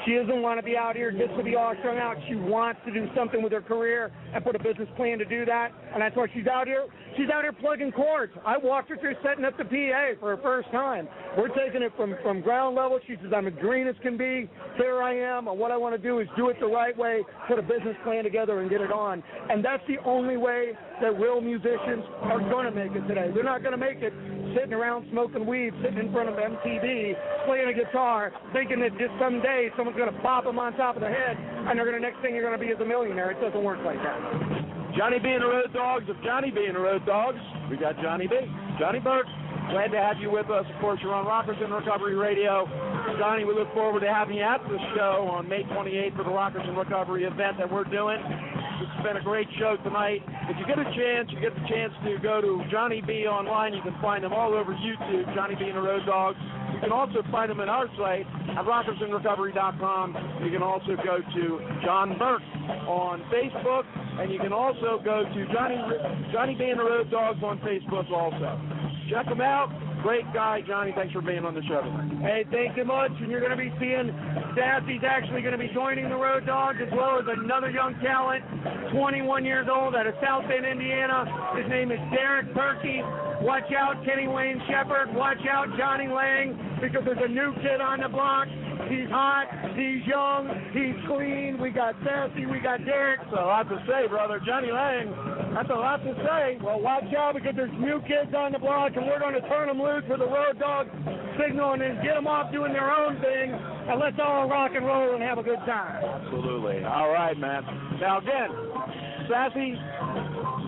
She doesn't want to be out here just to be all strung out. She wants to do something with her career and put a business plan to do that, and that's why she's out here. She's out here plugging cords. I walked her through setting up the PA for her first time. We're taking it from ground level. She says, I'm as green as can be. Here I am, and what I want to do is do it the right way, put a business plan together and get it on. And that's the only way that real musicians are going to make it today. They're not going to make it sitting around smoking weed, sitting in front of MTV, playing a guitar, thinking that just someday someone's going to pop them on top of the head, and next thing you're going to be is a millionaire. It doesn't work like that. Johnny B and the Road Dogs of Johnny B and the Road Dogs. We got Johnny B. Johnny Burke, glad to have you with us. Of course, you're on Rockers in Recovery Radio. Johnny, we look forward to having you at the show on May 28th for the Rockers in Recovery event that we're doing. It's been a great show tonight. If you get the chance to go to Johnny B online. You can find him all over YouTube, Johnny B and the Road Dogs. You can also find him at our site at rockersinrecovery.com. You can also go to John Burke on Facebook, and you can also go to Johnny B and the Road Dogs on Facebook also. Check him out. Great guy, Johnny. Thanks for being on the show tonight. Hey, thank you much. And you're going to be seeing Sassy's actually going to be joining the Road Dogs, as well as another young talent, 21 years old, out of South Bend, Indiana. His name is Derek Perkey. Watch out, Kenny Wayne Shepherd. Watch out, Johnny Lang, because there's a new kid on the block. He's hot, he's young, he's clean. We got Sassy, we got Derek. That's a lot to say, brother. Johnny Lang, that's a lot to say. Well, watch out, because there's new kids on the block, and we're going to turn them loose with the Road Dog signal and then get them off doing their own thing, and let's all rock and roll and have a good time. Absolutely. All right, man. Now, again, Sassy,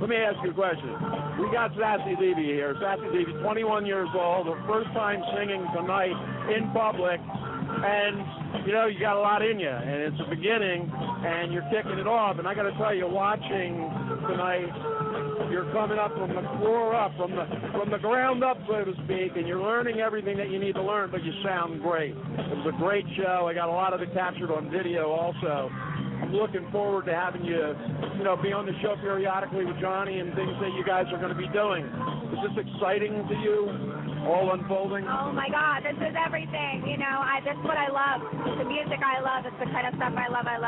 let me ask you a question. We got Sassy Levy here. Sassy Levy, 21 years old, her first time singing tonight in public. And, you got a lot in you, and it's the beginning, and you're kicking it off. And I got to tell you, watching tonight, you're coming up from the floor up, from the ground up, so to speak, and you're learning everything that you need to learn, but you sound great. It was a great show. I got a lot of it captured on video also. I'm looking forward to having you, be on the show periodically with Johnny and things that you guys are going to be doing. Is this exciting to you? All unfolding? Oh my God, this is everything. This is what I love. The music I love. It's the kind of stuff I love. I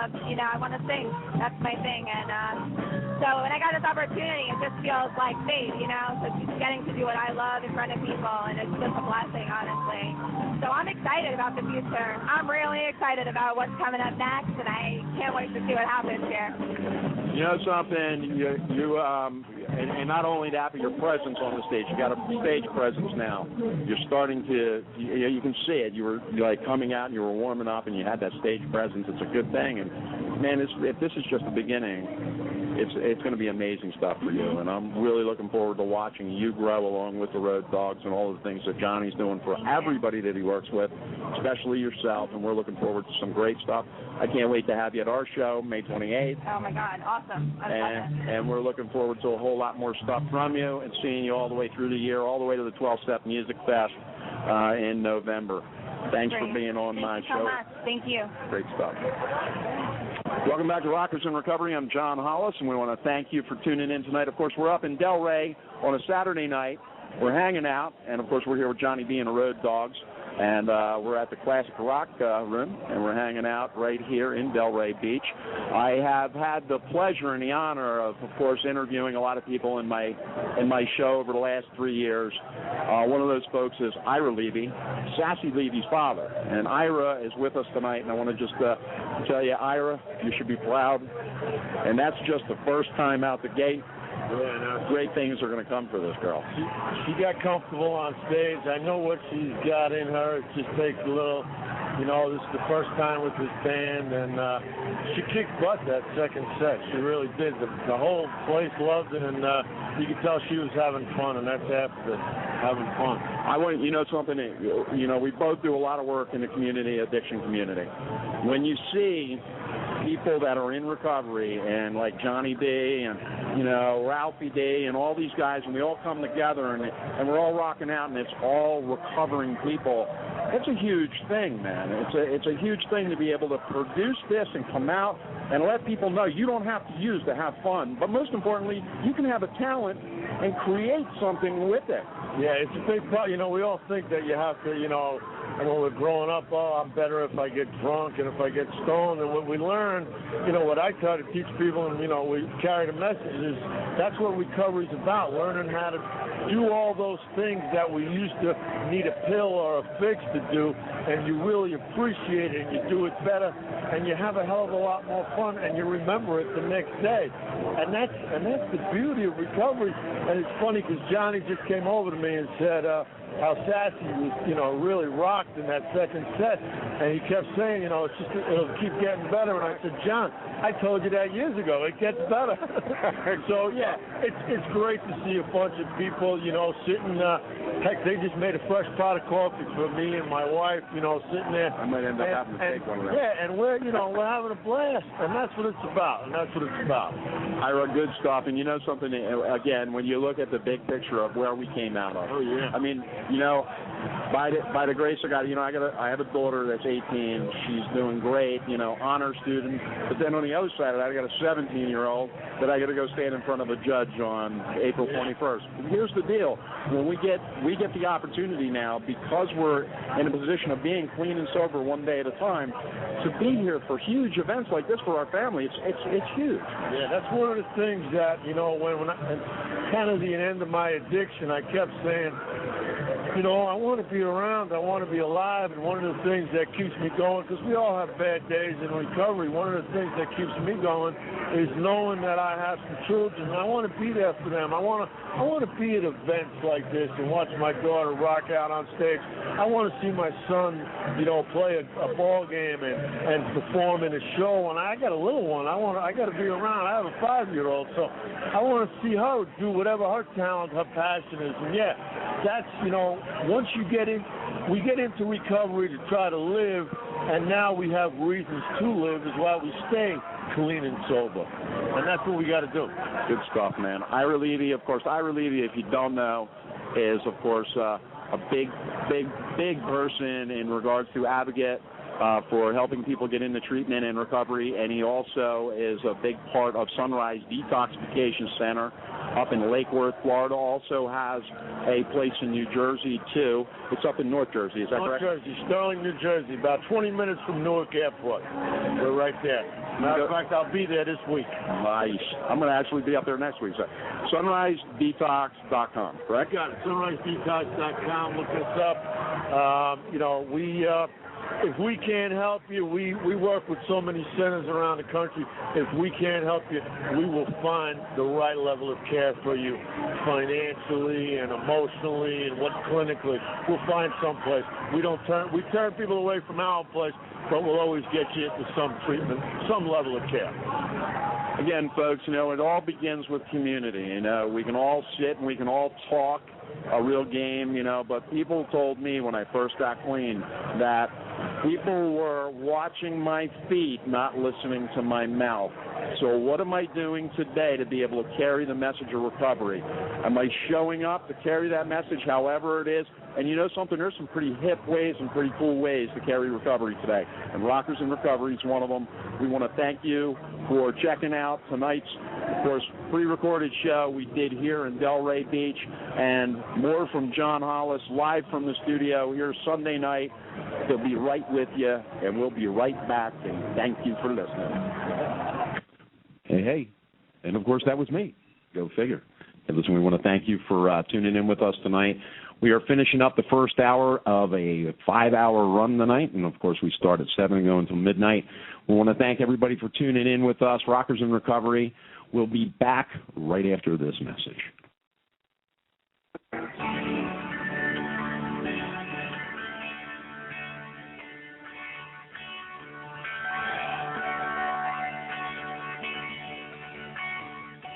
want to sing. That's my thing. And so when I got this opportunity, it just feels like fate, So just getting to do what I love in front of people, and it's just a blessing, honestly. So I'm excited about the future. I'm really excited about what's coming up next, and I can't wait to see what happens here. You know something, and not only that, but your presence on the stage. You got a stage presence now. You're starting to, you can see it. You were like coming out and you were warming up and you had that stage presence. It's a good thing. And man, if this is just the beginning, it's going to be amazing stuff for you. And I'm really looking forward to watching you grow along with the Road Dogs and all the things that Johnny's doing for everybody that he works with, especially yourself. And we're looking forward to some great stuff. I can't wait to have you at our show, May 28th. Oh, my God. Awesome. I love it. And we're looking forward to a whole lot more stuff from you and seeing you all the way through the year, all the way to the 12-Step Music Fest in November. Thanks for being on my show. Thank you so much. Thank you. Great stuff. Welcome back to Rockers in Recovery. I'm John Hollis, and we want to thank you for tuning in tonight. Of course, we're up in Delray on a Saturday night. We're hanging out, and, of course, we're here with Johnny B and the Road Dogs. And we're at the Classic Rock room, and we're hanging out right here in Delray Beach. I have had the pleasure and the honor of course, interviewing a lot of people in my show over the last 3 years. One of those folks is Ira Levy, Sassy Levy's father. And Ira is with us tonight, and I want to just tell you, Ira, you should be proud And that's just the first time out the gate. Yeah, great things are going to come for this girl. She got comfortable on stage. I know what she's got in her. It just takes a little, this is the first time with this band, and she kicked butt that second set. She really did. The whole place loved it, and you could tell she was having fun, and that's half of it, having fun. I want something. We both do a lot of work in the community, addiction community. When you see people that are in recovery, and like Johnny B and Ralphie D and all these guys, and we all come together and we're all rocking out, and it's all recovering people. It's a huge thing, man. It's a huge thing to be able to produce this and come out and let people know you don't have to use to have fun, but most importantly, you can have a talent and create something with it. Yeah, it's a big part. We all think that you have to, when we're growing up, I'm better if I get drunk and if I get stoned. And what we learn, what I try to teach people, and, we carry the message is that's what recovery's about, learning how to do all those things that we used to need a pill or a fix to do, and you really appreciate it, and you do it better, and you have a hell of a lot more fun, and you remember it the next day. And that's the beauty of recovery. And it's funny because Johnny just came over to me and said how Sassy was, really rocked in that second set, and he kept saying, it's just it'll keep getting better. And I said, John, I told you that years ago. It gets better. So yeah, it's great to see a bunch of people, sitting. Heck, they just made a fresh pot of coffee for me and my wife, sitting there. I might end up having to take one of them. Yeah, and we're having a blast, and that's what it's about. Ira, good stuff. And something, again, when you look at the big picture of where we came out of. Oh yeah. I mean, by the grace of God, I have a daughter that's 18. She's doing great, honor student. But then on the other side of that, I got a 17-year-old that I got to go stand in front of a judge on April 21st. Here's the deal: when we get the opportunity now, because we're in a position of being clean and sober one day at a time, to be here for huge events like this for our family, it's huge. Yeah, that's one of the things that when kind of the end of my addiction, I kept saying, I want to be around, I want to be alive, and one of the things that keeps me going, because we all have bad days in recovery, one of the things that keeps me going is knowing that I have some children, and I want to be there for them. I want to be at events like this and watch my daughter rock out on stage. I want to see my son, play a ball game and perform in a show, and I got a little one. I got to be around. I have a 5-year-old, so I want to see her do whatever her talent, her passion is, and yeah, that's, once we get into recovery to try to live, and now we have reasons to live is why we stay clean and sober. And that's what we got to do. Good stuff, man. Ira Levy, of course. Ira Levy, if you don't know, is, of course, a big person in regards to advocate for helping people get into treatment and recovery, and he also is a big part of Sunrise Detoxification Center up in Lake Worth, Florida. Also has a place in New Jersey, too. It's up in North Jersey, is that correct? North Jersey, Sterling, New Jersey, about 20 minutes from Newark Airport. We're right there. Matter of fact, I'll be there this week. Nice. I'm going to actually be up there next week. So, SunriseDetox.com, correct? Got it. SunriseDetox.com. Look us up. If we can't help you, we work with so many centers around the country. If we can't help you, we will find the right level of care for you financially and emotionally and clinically. We'll find some place. We turn people away from our place, but we'll always get you into some treatment, some level of care. Again, folks, it all begins with community. We can all sit and we can all talk a real game, but people told me when I first got clean that people were watching my feet, not listening to my mouth. So what am I doing today to be able to carry the message of recovery? Am I showing up to carry that message however it is? And something, there's some pretty hip ways and pretty cool ways to carry recovery today. And Rockers in Recovery is one of them. We want to thank you for checking out tonight's, of course, pre-recorded show we did here in Delray Beach, and more from John Hollis live from the studio here Sunday night. He'll be right with you, and we'll be right back, and thank you for listening. Hey. And, of course, that was me. Go figure. And listen, we want to thank you for tuning in with us tonight. We are finishing up the first hour of a 5-hour run tonight, and, of course, we start at 7 and go until midnight We want to thank everybody for tuning in with us. Rockers in Recovery. We'll be back right after this message.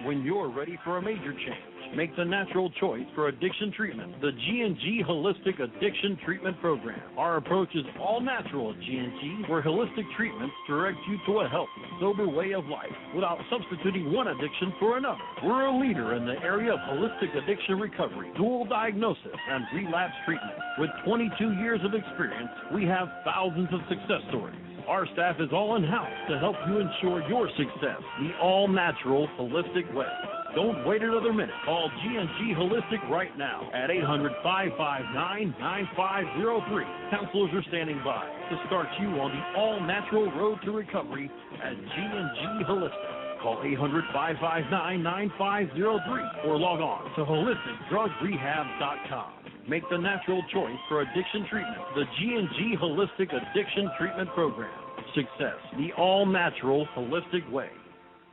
When you're ready for a major change, make the natural choice for addiction treatment, the G&G Holistic Addiction Treatment Program. Our approach is all natural at G&G, where holistic treatments direct you to a healthy, sober way of life without substituting one addiction for another. We're a leader in the area of holistic addiction recovery, dual diagnosis, and relapse treatment. With 22 years of experience, we have thousands of success stories. Our staff is all in-house to help you ensure your success the all-natural, holistic way. Don't wait another minute. Call G&G Holistic right now at 800-559-9503. Counselors are standing by to start you on the all-natural road to recovery at G&G Holistic. Call 800-559-9503 or log on to holisticdrugrehab.com. Make the natural choice for addiction treatment, the G&G Holistic Addiction Treatment Program. Success, the all-natural, holistic way.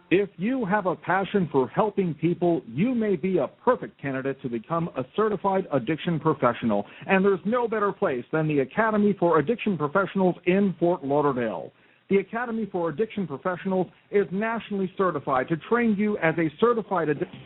If you have a passion for helping people, you may be a perfect candidate to become a certified addiction professional, and there's no better place than the Academy for Addiction Professionals in Fort Lauderdale. The Academy for Addiction Professionals is nationally certified to train you as a certified addiction.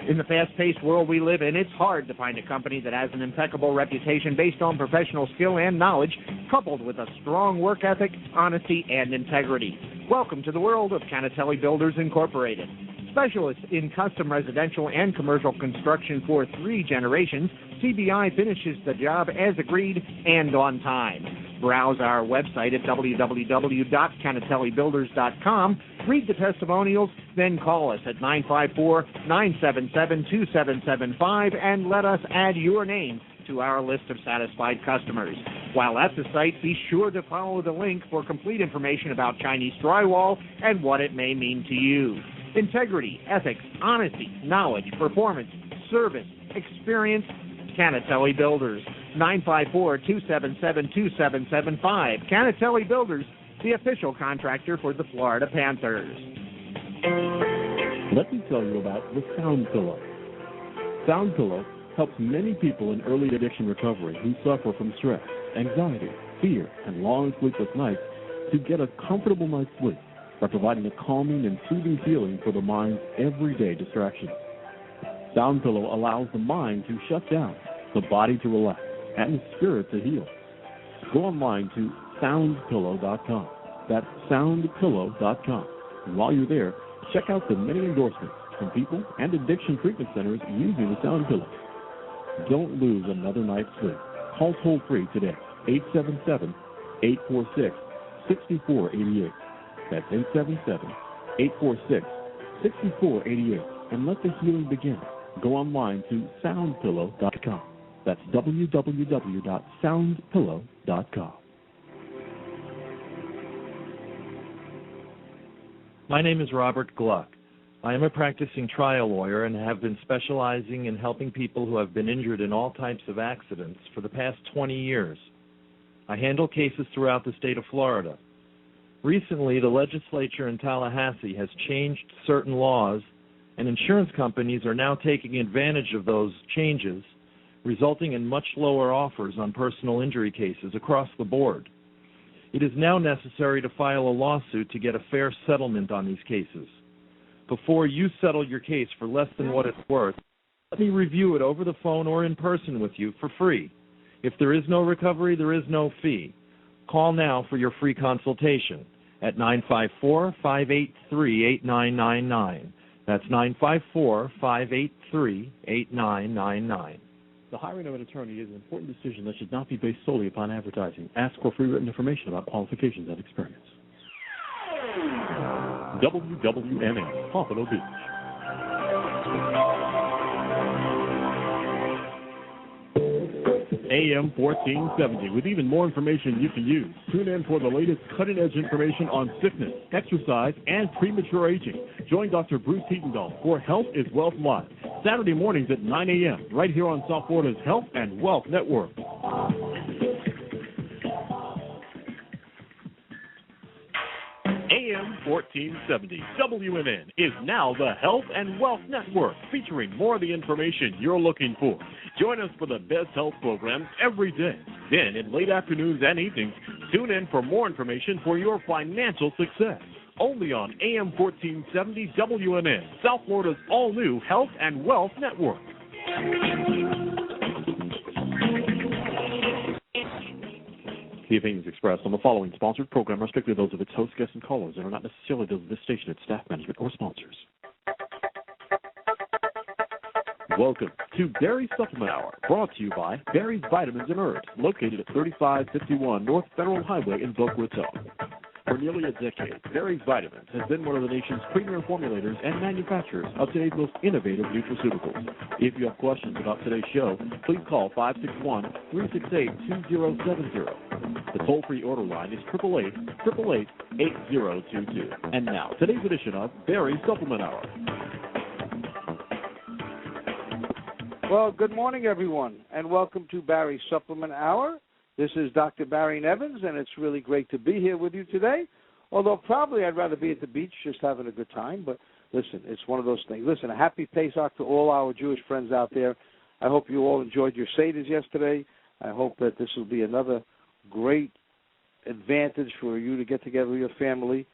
In the fast-paced world we live in, it's hard to find a company that has an impeccable reputation based on professional skill and knowledge, coupled with a strong work ethic, honesty, and integrity. Welcome to the world of Canatelli Builders Incorporated. Specialists in custom residential and commercial construction for 3 generations, CBI finishes the job as agreed and on time. Browse our website at www.canatellibuilders.com, read the testimonials, then call us at 954-977-2775 and let us add your name to our list of satisfied customers. While at the site, be sure to follow the link for complete information about Chinese drywall and what it may mean to you. Integrity, ethics, honesty, knowledge, performance, service, experience, Canatelli Builders. 954-277-2775. Canatelli Builders, the official contractor for the Florida Panthers. Let me tell you about the Sound Pillow. Sound Pillow helps many people in early addiction recovery who suffer from stress, anxiety, fear, and long sleepless nights to get a comfortable night's sleep by providing a calming and soothing feeling for the mind's everyday distractions. Sound Pillow allows the mind to shut down, the body to relax, and the spirit to heal. Go online to soundpillow.com. That's soundpillow.com. And while you're there, check out the many endorsements from people and addiction treatment centers using the Sound Pillow. Don't lose another night's sleep. Call toll-free today, 877-846-6488. That's 877-846-6488. And let the healing begin. Go online to soundpillow.com. That's www.soundpillow.com. My name is Robert Gluck. I am a practicing trial lawyer and have been specializing in helping people who have been injured in all types of accidents for the past 20 years. I handle cases throughout the state of Florida. Recently, the legislature in Tallahassee has changed certain laws, and insurance companies are now taking advantage of those changes, resulting in much lower offers on personal injury cases across the board. It is now necessary to file a lawsuit to get a fair settlement on these cases. Before you settle your case for less than what it's worth, let me review it over the phone or in person with you for free. If there is no recovery, there is no fee. Call now for your free consultation at 954-583-8999. That's 954-583-8999. The hiring of an attorney is an important decision that should not be based solely upon advertising. Ask for free written information about qualifications and experience. WWNN, Pompano Beach. AM 1470, with even more information you can use. Tune in for the latest cutting-edge information on sickness, exercise, and premature aging. Join Dr. Bruce Heatondahl for Health is Wealth Live, Saturday mornings at 9 a.m., right here on South Florida's Health and Wealth Network. 1470 WNN is now the Health and Wealth Network, featuring more of the information you're looking for. Join us for the best health programs every day. Then, in late afternoons and evenings, tune in for more information for your financial success. Only on AM 1470 WNN, South Florida's all-new Health and Wealth Network. The opinions expressed on the following sponsored program are strictly those of its hosts, guests, and callers and are not necessarily those of this station, its staff, management, or sponsors. Welcome to Barry's Supplement Hour, brought to you by Barry's Vitamins and Herbs, located at 3551 North Federal Highway in Boca Raton. For nearly a decade, Barry's Vitamins has been one of the nation's premier formulators and manufacturers of today's most innovative nutraceuticals. If you have questions about today's show, please call 561-368-2070. The toll-free order line is 888-888-8022. And now, today's edition of Barry's Supplement Hour. Well, good morning, everyone, and welcome to Barry's Supplement Hour. This is Dr. Barry Nevins, and it's really great to be here with you today, although probably I'd rather be at the beach just having a good time. But listen, it's one of those things. Listen, a happy Pesach to all our Jewish friends out there. I hope you all enjoyed your Seders yesterday. I hope that this will be another great advantage for you to get together with your family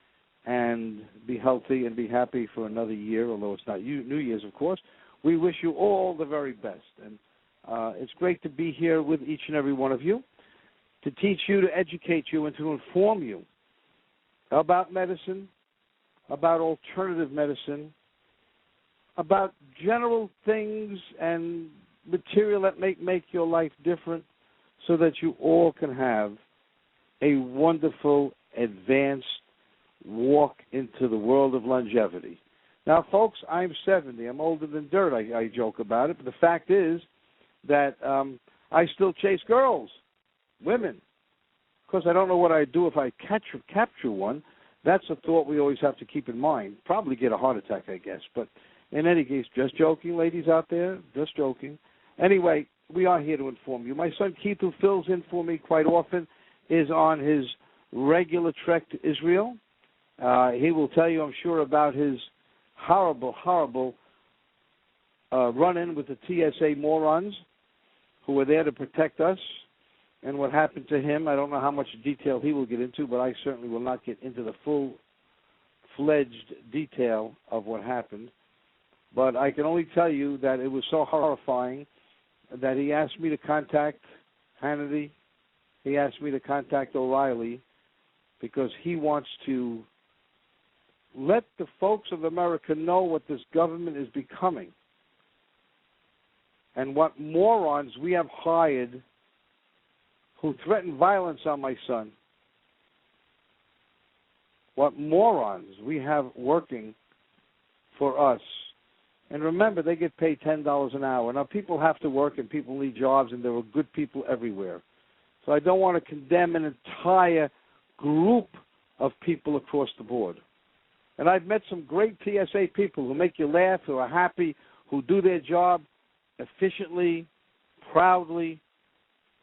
and be healthy and be happy for another year, although it's not New Year's, of course. We wish you all the very best, and it's great to be here with each and every one of you, to teach you, to educate you, and to inform you about medicine, about alternative medicine, about general things and material that make your life different so that you all can have a wonderful, advanced walk into the world of longevity. Now, folks, I'm 70. I'm older than dirt. I joke about it, but the fact is that I still chase girls. Women. Of course, I don't know what I'd do if I capture one. That's a thought we always have to keep in mind. Probably get a heart attack, I guess. But in any case, just joking, ladies out there, just joking. Anyway, we are here to inform you. My son Keith, who fills in for me quite often, is on his regular trek to Israel. He will tell you, I'm sure, about his horrible run-in with the TSA morons who were there to protect us. And what happened to him, I don't know how much detail he will get into, but I certainly will not get into the full-fledged detail of what happened. But I can only tell you that it was so horrifying that he asked me to contact Hannity. He asked me to contact O'Reilly because he wants to let the folks of America know what this government is becoming and what morons we have hired who threaten violence on my son. What morons we have working for us. And remember, they get paid $10 an hour. Now, people have to work and people need jobs, and there are good people everywhere. So I don't want to condemn an entire group of people across the board. And I've met some great TSA people who make you laugh, who are happy, who do their job efficiently, proudly,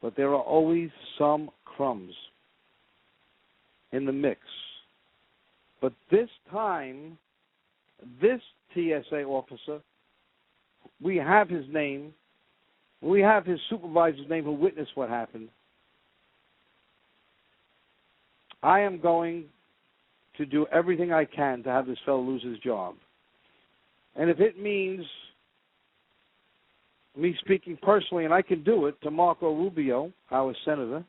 but there are always some crumbs in the mix. But this time, this TSA officer, we have his name, we have his supervisor's name who witnessed what happened. I am going to do everything I can to have this fellow lose his job. And if it means me speaking personally, and I can do it, to Marco Rubio, our senator,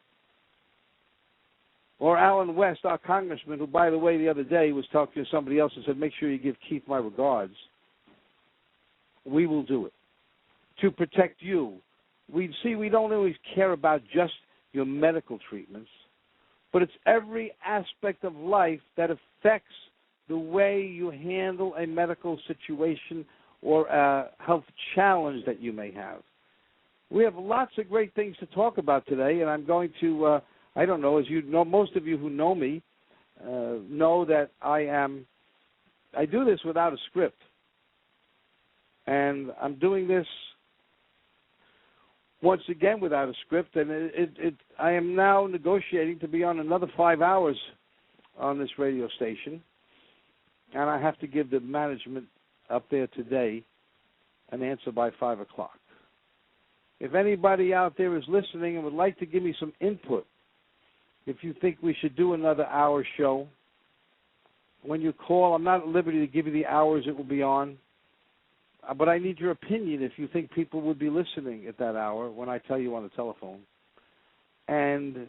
or Alan West, our congressman, who, by the way, the other day was talking to somebody else and said, make sure you give Keith my regards. We will do it to protect you. We don't always care about just your medical treatments, but it's every aspect of life that affects the way you handle a medical situation or a health challenge that you may have. We have lots of great things to talk about today, and I'm going to, I don't know, as you know, most of you who know me know that I do this without a script. And I'm doing this once again without a script, and I am now negotiating to be on another 5 hours on this radio station. and I have to give the management up there today an answer by 5 o'clock. If anybody out there is listening and would like to give me some input, if you think we should do another hour show, when you call, I'm not at liberty to give you the hours it will be on, but I need your opinion if you think people would be listening at that hour when I tell you on the telephone, and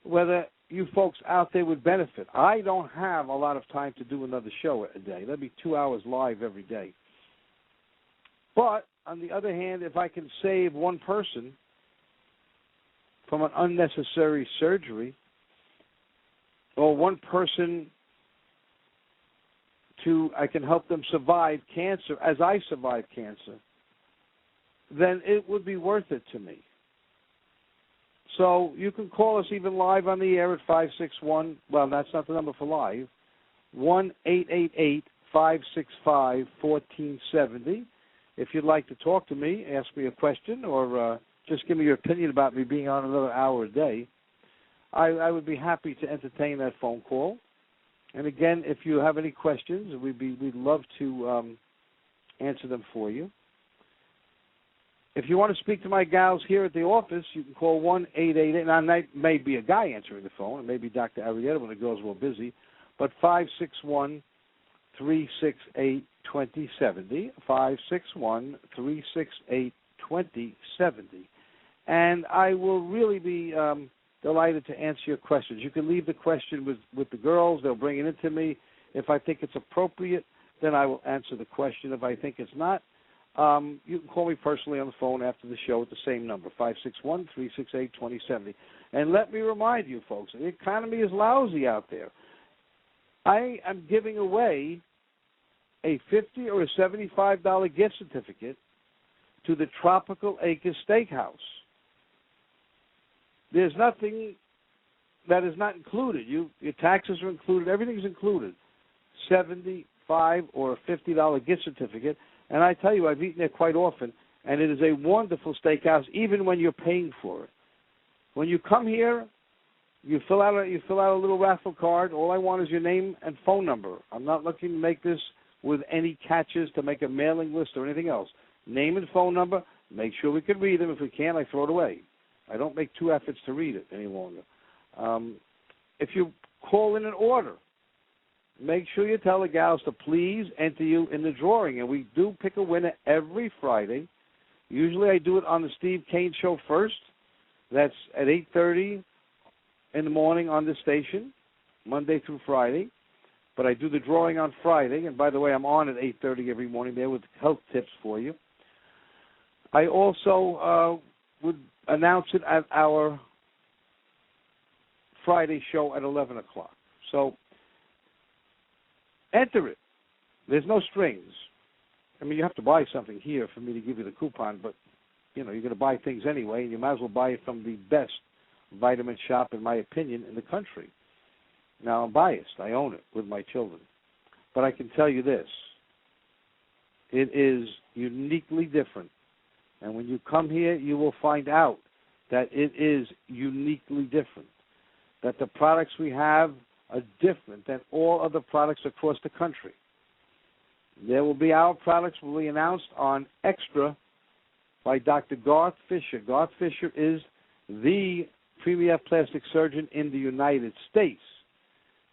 whether you folks out there would benefit. I don't have a lot of time to do another show a day. That'd be 2 hours live every day. But on the other hand, if I can save one person from an unnecessary surgery, or one person I can help them survive cancer as I survived cancer, then it would be worth it to me. So you can call us even live on the air at 561, well, that's not the number for live, 1-888-565-1470. If you'd like to talk to me, ask me a question, or just give me your opinion about me being on another hour a day, I would be happy to entertain that phone call. And again, if you have any questions, we'd love to answer them for you. If you want to speak to my gals here at the office, you can call 1-888. Now, that may be a guy answering the phone. It may be Dr. Arrieta when the girls were busy. But 561-368-2070. 561-368-2070. And I will really be delighted to answer your questions. You can leave the question with the girls. They'll bring it into me. If I think it's appropriate, then I will answer the question. If I think it's not, you can call me personally on the phone after the show at the same number, 561-368-2070. And let me remind you, folks, the economy is lousy out there. I am giving away a $50 or a $75 gift certificate to the Tropical Acres Steakhouse. There's nothing that is not included. Your taxes are included. Everything's included. $75 or a $50 gift certificate. And I tell you, I've eaten there quite often, and it is a wonderful steakhouse, even when you're paying for it. When you come here, you fill out a little raffle card. All I want is your name and phone number. I'm not looking to make this with any catches to make a mailing list or anything else. Name and phone number. Make sure we can read them. If we can't, I throw it away. I don't make two efforts to read it any longer. If you call in an order, make sure you tell the gals to please enter you in the drawing. And we do pick a winner every Friday. Usually I do it on the Steve Kane Show first. That's at 8:30 in the morning on the station, Monday through Friday. But I do the drawing on Friday. And by the way, I'm on at 8:30 every morning there with health tips for you. I also would announce it at our Friday show at 11 o'clock. So enter it. There's no strings. I mean, you have to buy something here for me to give you the coupon, but, you're going to buy things anyway, and you might as well buy it from the best vitamin shop, in my opinion, in the country. Now, I'm biased. I own it with my children. But I can tell you this. It is uniquely different. And when you come here, you will find out that it is uniquely different, that the products we have are different than all other products across the country. There will be our products will be announced on Extra by Dr. Garth Fisher. Garth Fisher is the premier plastic surgeon in the United States,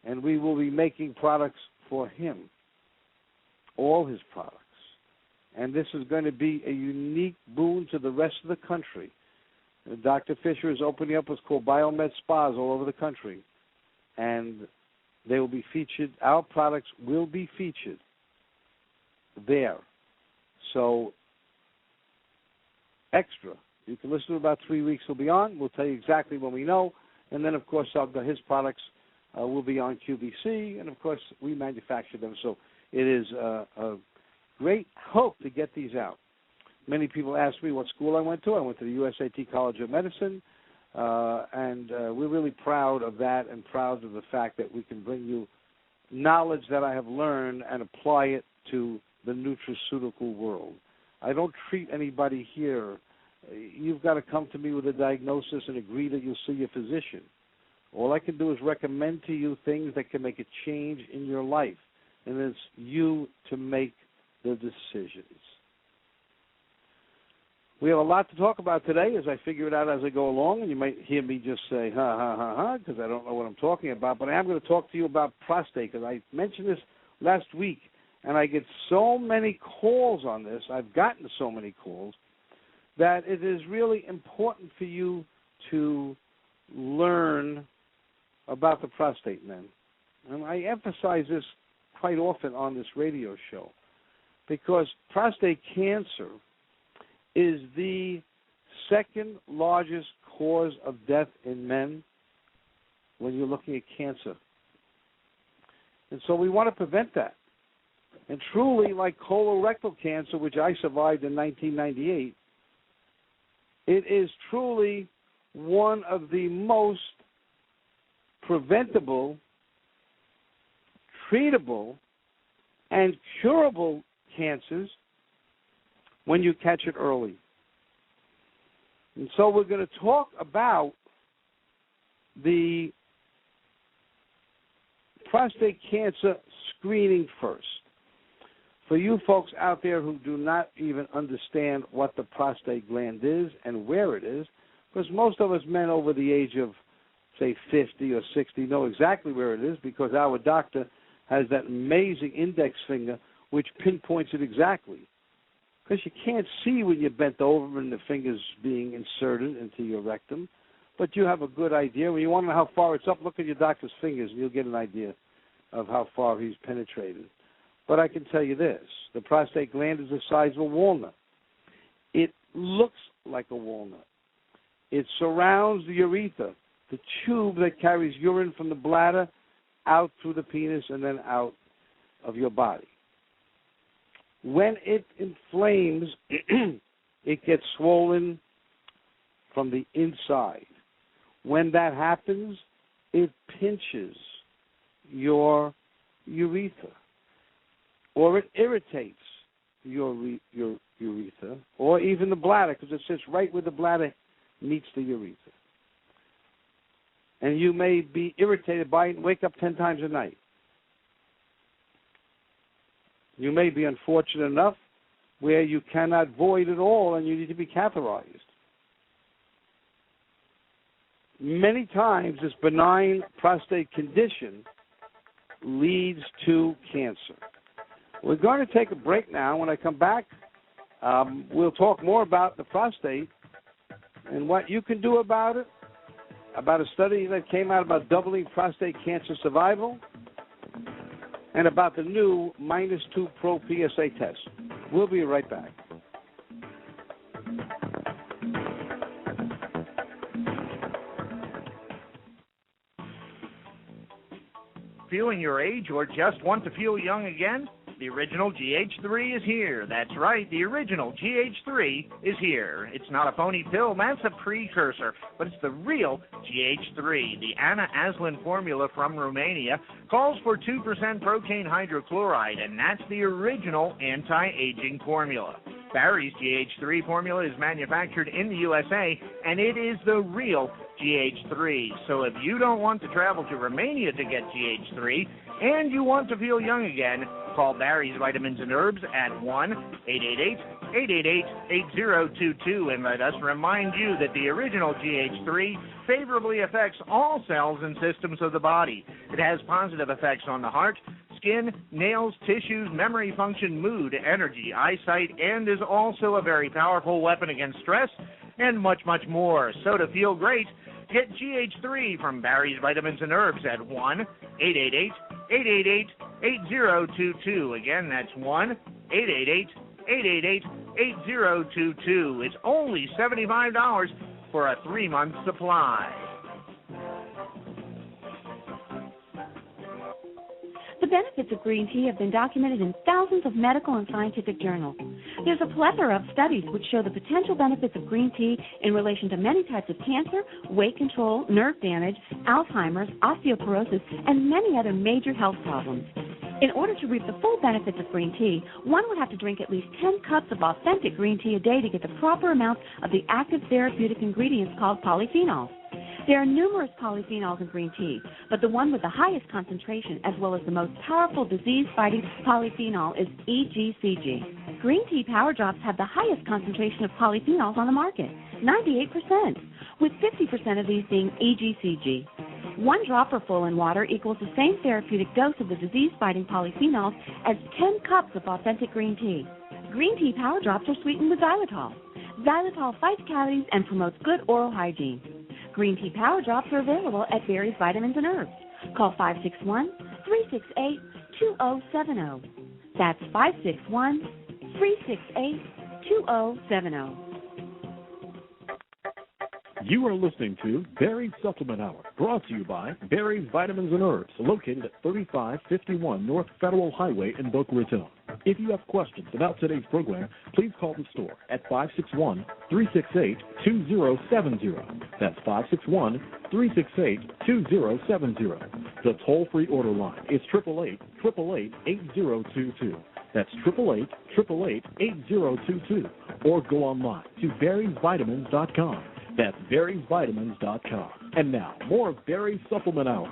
and we will be making products for him, all his products. And this is going to be a unique boon to the rest of the country. And Dr. Fisher is opening up what's called Biomed Spas all over the country. And they will be featured, our products will be featured there. So, Extra. You can listen to about 3 weeks will be on. We'll tell you exactly when we know. And then, of course, his products will be on QVC. And, of course, we manufacture them. So it is a great hope to get these out. Many people ask me what school I went to. I went to the USAT College of Medicine, and we're really proud of that and proud of the fact that we can bring you knowledge that I have learned and apply it to the nutraceutical world. I don't treat anybody here. You've got to come to me with a diagnosis and agree that you'll see your physician. All I can do is recommend to you things that can make a change in your life. and it's you to make the decisions. We have a lot to talk about today as I figure it out as I go along, and you might hear me just say, ha, ha, ha, ha, because I don't know what I'm talking about, but I am going to talk to you about prostate, because I mentioned this last week, and I get so many calls on this, I've gotten so many calls, that it is really important for you to learn about the prostate, men. And I emphasize this quite often on this radio show, because prostate cancer is the second largest cause of death in men when you're looking at cancer. And so we want to prevent that. And truly, like colorectal cancer, which I survived in 1998, it is truly one of the most preventable, treatable, and curable cancers when you catch it early. And so we're going to talk about the prostate cancer screening first. For you folks out there who do not even understand what the prostate gland is and where it is, because most of us men over the age of, say, 50 or 60 know exactly where it is, because our doctor has that amazing index finger which pinpoints it exactly. Because you can't see when you're bent over and the finger's being inserted into your rectum, but you have a good idea. When you want to know how far it's up, look at your doctor's fingers and you'll get an idea of how far he's penetrated. But I can tell you this, the prostate gland is the size of a walnut. It looks like a walnut. It surrounds the urethra, the tube that carries urine from the bladder out through the penis and then out of your body. When it inflames, it gets swollen from the inside. When that happens, it pinches your urethra, or it irritates your urethra, or even the bladder, because it sits right where the bladder meets the urethra. And you may be irritated by it and wake up 10 times a night. You may be unfortunate enough where you cannot void at all and you need to be catheterized. Many times this benign prostate condition leads to cancer. We're going to take a break now. When I come back, we'll talk more about the prostate and what you can do about it, about a study that came out about doubling prostate cancer survival, and about the new -2 Pro PSA test. We'll be right back. Feeling your age or just want to feel young again? The original GH3 is here. That's right, the original GH3 is here. It's not a phony pill, that's a precursor, but it's the real GH3. The Anna Aslan formula from Romania calls for 2% procaine hydrochloride, and that's the original anti-aging formula. Barry's GH3 formula is manufactured in the USA, and it is the real GH3. So if you don't want to travel to Romania to get GH3, and you want to feel young again, call Barry's Vitamins and Herbs at 1-888-888-8022, and let us remind you that the original GH3 favorably affects all cells and systems of the body. It has positive effects on the heart, skin, nails, tissues, memory function, mood, energy, eyesight, and is also a very powerful weapon against stress, and much, much more. So to feel great, get GH3 from Barry's Vitamins and Herbs at 1-888-888-8022. Again, that's 1-888-888-8022. It's only $75 for a 3-month supply. The benefits of green tea have been documented in thousands of medical and scientific journals. There's a plethora of studies which show the potential benefits of green tea in relation to many types of cancer, weight control, nerve damage, Alzheimer's, osteoporosis, and many other major health problems. In order to reap the full benefits of green tea, one would have to drink at least 10 cups of authentic green tea a day to get the proper amount of the active therapeutic ingredients called polyphenols. There are numerous polyphenols in green tea, but the one with the highest concentration as well as the most powerful disease-fighting polyphenol is EGCG. Green tea power drops have the highest concentration of polyphenols on the market, 98%, with 50% of these being EGCG. 1 dropper full in water equals the same therapeutic dose of the disease-fighting polyphenols as 10 cups of authentic green tea. Green tea power drops are sweetened with xylitol. Xylitol fights cavities and promotes good oral hygiene. Green tea power drops are available at Berry's Vitamins and Herbs. Call 561-368-2070. That's 561-368-2070. You are listening to Berry's Supplement Hour, brought to you by Berry's Vitamins and Herbs, located at 3551 North Federal Highway in Boca Raton. If you have questions about today's program, please call the store at 561-368-2070. That's 561-368-2070. The toll-free order line is 888-888-8022. That's 888-888-8022. Or go online to berriesvitamins.com. That's berriesvitamins.com. And now, more of Berry's Supplement Hour.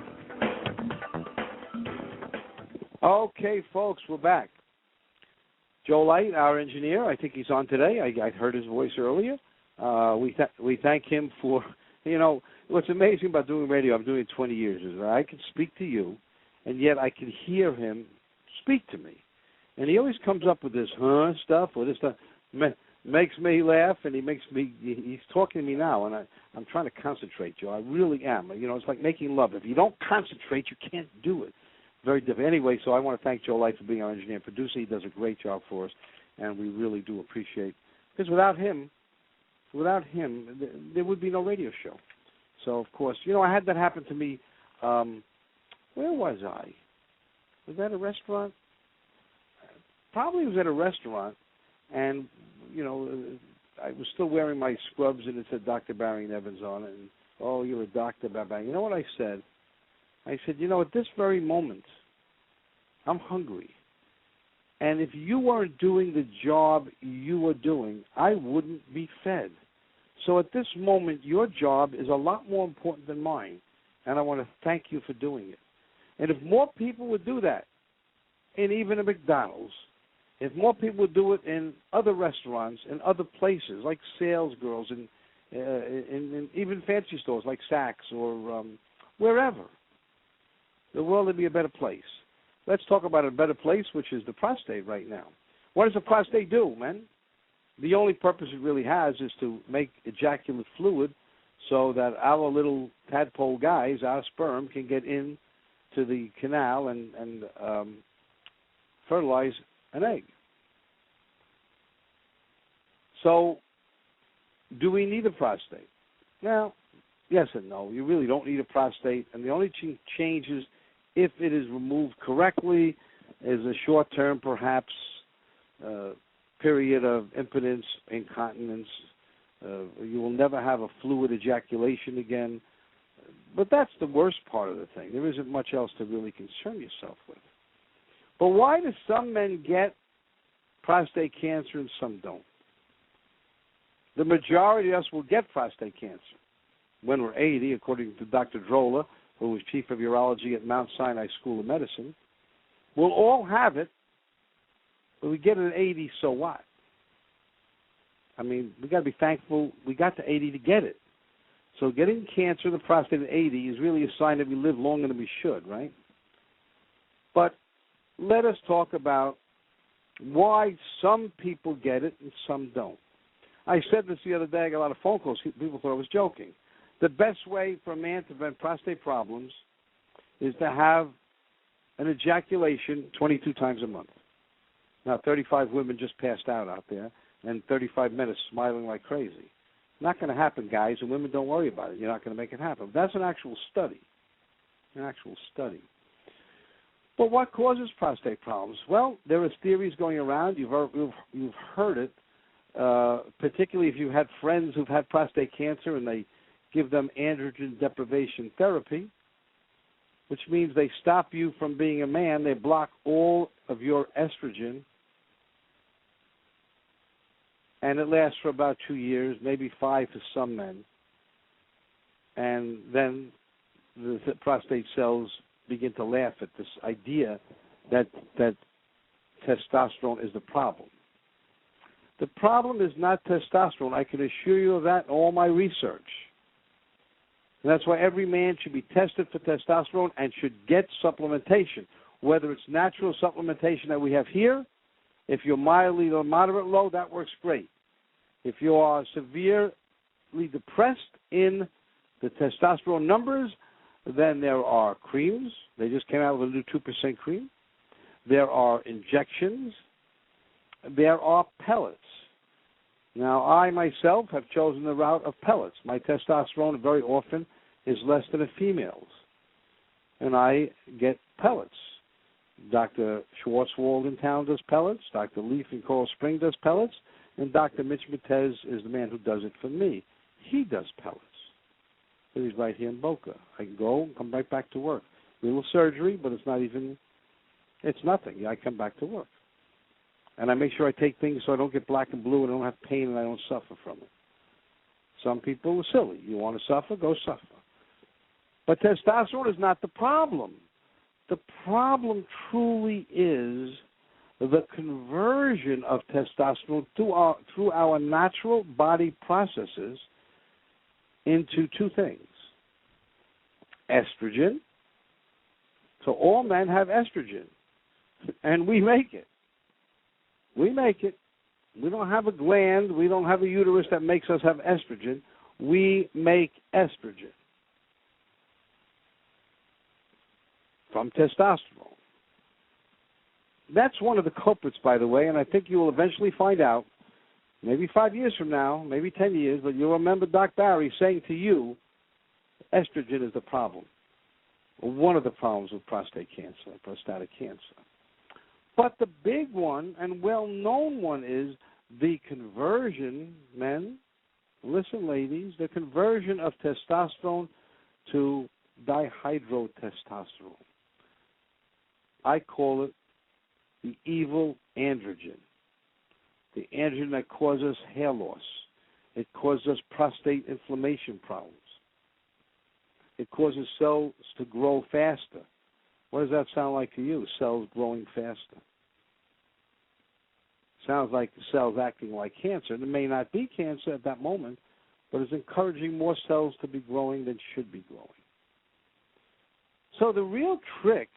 Okay, folks, we're back. Joe Light, our engineer, I think he's on today. I heard his voice earlier. We thank him for, what's amazing about doing radio, I'm doing it 20 years, is that I can speak to you, and yet I can hear him speak to me. And he always comes up with this stuff or this stuff. Makes me laugh, and he's talking to me now, and I'm trying to concentrate, Joe. I really am. It's like making love. If you don't concentrate, you can't do it. Very different. Anyway, so I want to thank Joe Light for being our engineer and producer. He does a great job for us, and we really do appreciate, because without him, there would be no radio show. So, of course, I had that happen to me. Where was I? Was that a restaurant? Probably was at a restaurant, and I was still wearing my scrubs, and it said Dr. Barry Nevins on it. And, oh, you're a doctor, Barry. You know what I said? I said, at this very moment, I'm hungry. And if you weren't doing the job you were doing, I wouldn't be fed. So at this moment, your job is a lot more important than mine, and I want to thank you for doing it. And if more people would do that, and even at McDonald's, if more people would do it in other restaurants and other places, like sales girls and even fancy stores like Saks or wherever, the world would be a better place. Let's talk about a better place, which is the prostate right now. What does the prostate do, man? The only purpose it really has is to make ejaculate fluid so that our little tadpole guys, our sperm, can get into the canal and fertilize an egg. So, do we need a prostate? Well, yes and no. You really don't need a prostate, and the only change is if it is removed correctly, is a short-term, perhaps, period of impotence, incontinence. You will never have a fluid ejaculation again. But that's the worst part of the thing. There isn't much else to really concern yourself with. But why do some men get prostate cancer and some don't? The majority of us will get prostate cancer when we're 80, according to Dr. Drola, who was chief of urology at Mount Sinai School of Medicine. We'll all have it, but we get it at 80, so what? I mean, we got to be thankful we got to 80 to get it. So getting cancer of the prostate at 80 is really a sign that we live longer than we should, right? But let us talk about why some people get it and some don't. I said this the other day. I got a lot of phone calls. People thought I was joking. The best way for a man to prevent prostate problems is to have an ejaculation 22 times a month. Now, 35 women just passed out there, and 35 men are smiling like crazy. Not going to happen, guys, and women, don't worry about it. You're not going to make it happen. That's an actual study. But what causes prostate problems? Well, there are theories going around. You've heard it, particularly if you've had friends who've had prostate cancer and they give them androgen deprivation therapy, which means they stop you from being a man. They block all of your estrogen, and it lasts for about 2 years, maybe 5 for some men. And then the prostate cells begin to laugh at this idea that testosterone is the problem. The problem is not testosterone. I can assure you of that in all my research. And that's why every man should be tested for testosterone and should get supplementation, whether it's natural supplementation that we have here. If you're mildly or moderate low, that works great. If you are severely depressed in the testosterone numbers, then there are creams. They just came out with a new 2% cream. There are injections. There are pellets. Now, I myself have chosen the route of pellets. My testosterone very often is less than a female's, and I get pellets. Dr. Schwarzwald in town does pellets. Dr. Leaf in Coral Spring does pellets. And Dr. Mitch Matez is the man who does it for me. He does pellets. He's right here in Boca. I can go and come right back to work. A little surgery, but it's nothing. I come back to work. And I make sure I take things so I don't get black and blue and I don't have pain and I don't suffer from it. Some people are silly. You want to suffer, go suffer. But testosterone is not the problem. The problem truly is the conversion of testosterone through our natural body processes into two things. Estrogen. So all men have estrogen, and we make it. We make it. We don't have a gland. We don't have a uterus that makes us have estrogen. We make estrogen from testosterone. That's one of the culprits, by the way, and I think you will eventually find out, maybe 5 years from now, maybe 10 years, but you'll remember Doc Barry saying to you, estrogen is the problem, or one of the problems with prostatic cancer. But the big one and well-known one is the conversion, men, listen, ladies, the conversion of testosterone to dihydrotestosterone. I call it the evil androgen, the androgen that causes hair loss. It causes prostate inflammation problems. It causes cells to grow faster. What does that sound like to you, cells growing faster? Sounds like the cells acting like cancer. And it may not be cancer at that moment, but it's encouraging more cells to be growing than should be growing. So the real trick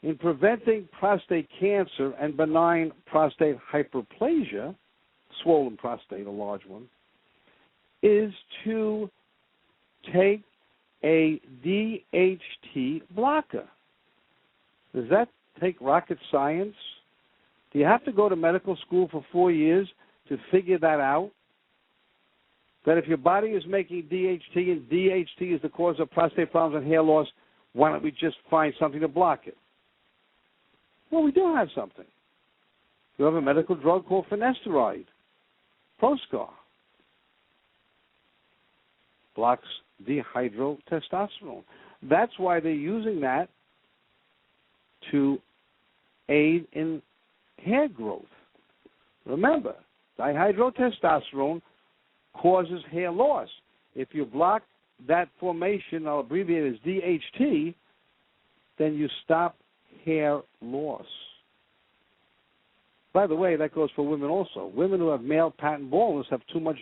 in preventing prostate cancer and benign prostate hyperplasia, swollen prostate, a large one, is to take a DHT blocker. Does that take rocket science? Do you have to go to medical school for 4 years to figure that out? That if your body is making DHT and DHT is the cause of prostate problems and hair loss, why don't we just find something to block it? Well, we do have something. You have a medical drug called finasteride, Proscar. Blocks dihydrotestosterone. That's why they're using that to aid in hair growth. Remember, dihydrotestosterone causes hair loss. If you block that formation, I'll abbreviate it as DHT, then you stop hair loss. By the way, that goes for women also. Women who have male pattern baldness have too much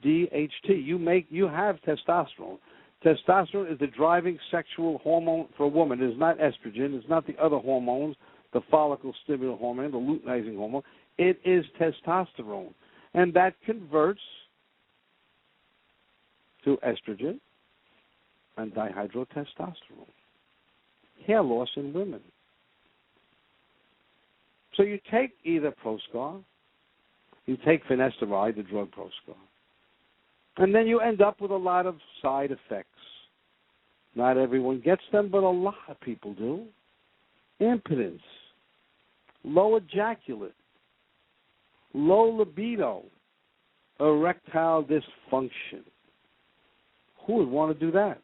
DHT. You have testosterone. Testosterone is the driving sexual hormone for a woman. It is not estrogen. It's not the other hormones, the follicle stimulant hormone, the luteinizing hormone. It is testosterone. And that converts to estrogen and dihydrotestosterone. Hair loss in women. So you take either Proscar, you take finasteride, the drug Proscar, and then you end up with a lot of side effects. Not everyone gets them, but a lot of people do. Impotence, low ejaculate, low libido, erectile dysfunction. Who would want to do that?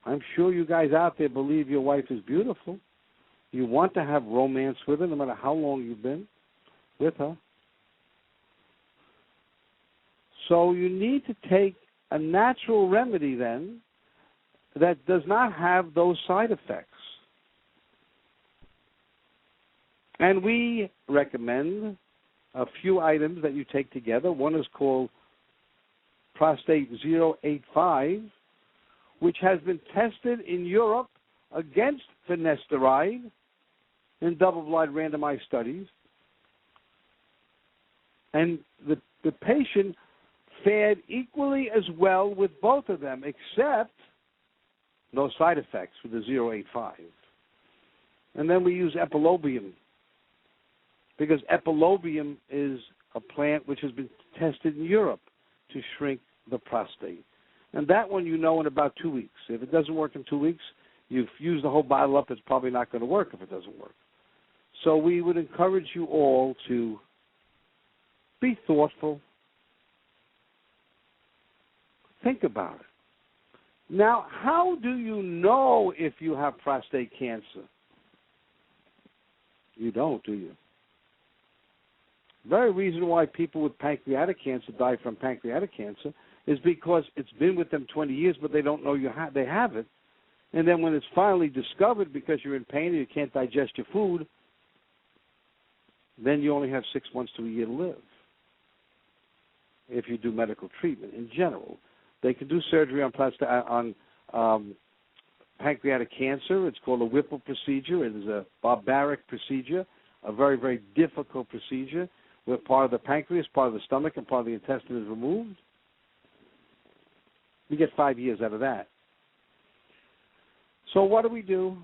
I'm sure you guys out there believe your wife is beautiful. You want to have romance with her no matter how long you've been with her. So you need to take a natural remedy then that does not have those side effects. And we recommend a few items that you take together. One is called Prostate 085, which has been tested in Europe against finasteride in double-blind randomized studies. And the patient fared equally as well with both of them, except no side effects with the 085. And then we use epilobium, because epilobium is a plant which has been tested in Europe to shrink the prostate. And that one you know in about 2 weeks. If it doesn't work in 2 weeks, you've used the whole bottle up, it's probably not going to work if it doesn't work. So we would encourage you all to be thoughtful. Think about it. Now, how do you know if you have prostate cancer? You don't, do you? Very reason why people with pancreatic cancer die from pancreatic cancer is because it's been with them 20 years, but they don't know they have it. And then when it's finally discovered because you're in pain and you can't digest your food, then you only have 6 months to a year to live if you do medical treatment. In general, they can do surgery on pancreatic cancer. It's called a Whipple procedure. It is a barbaric procedure, a very, very difficult procedure, where part of the pancreas, part of the stomach, and part of the intestine is removed. You get 5 years out of that. So what do we do?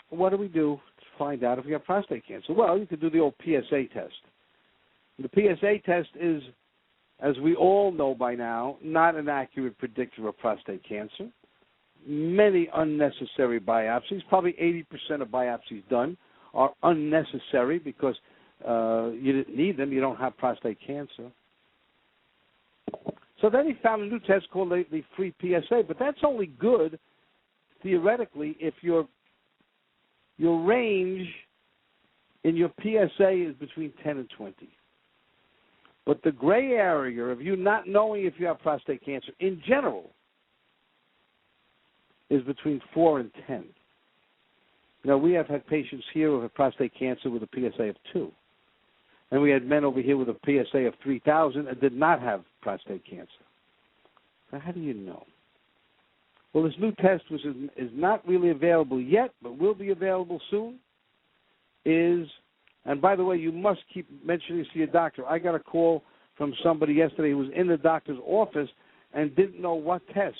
What do we do to find out if we have prostate cancer? Well, you could do the old PSA test. The PSA test is, as we all know by now, not an accurate predictor of prostate cancer. Many unnecessary biopsies, probably 80% of biopsies done, are unnecessary because you didn't need them. You don't have prostate cancer. So then he found a new test called the free PSA, but that's only good theoretically if your range in your PSA is between 10 and 20. But the gray area of you not knowing if you have prostate cancer in general is between 4 and 10. Now, we have had patients here who have prostate cancer with a PSA of 2. And we had men over here with a PSA of 3,000 and did not have prostate cancer. Now, how do you know? Well, this new test, which is not really available yet, but will be available soon, is, and by the way, you must keep mentioning this to your doctor. I got a call from somebody yesterday who was in the doctor's office and didn't know what test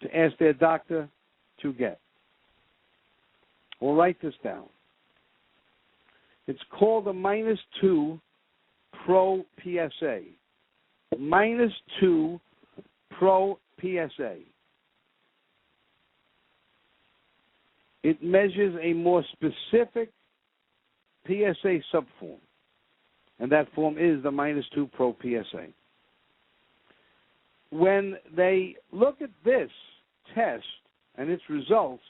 to ask their doctor to get. Well, write this down. It's called the -2 Pro PSA. -2 Pro PSA. It measures a more specific PSA subform, and that form is the -2 Pro PSA. When they look at this test and its results,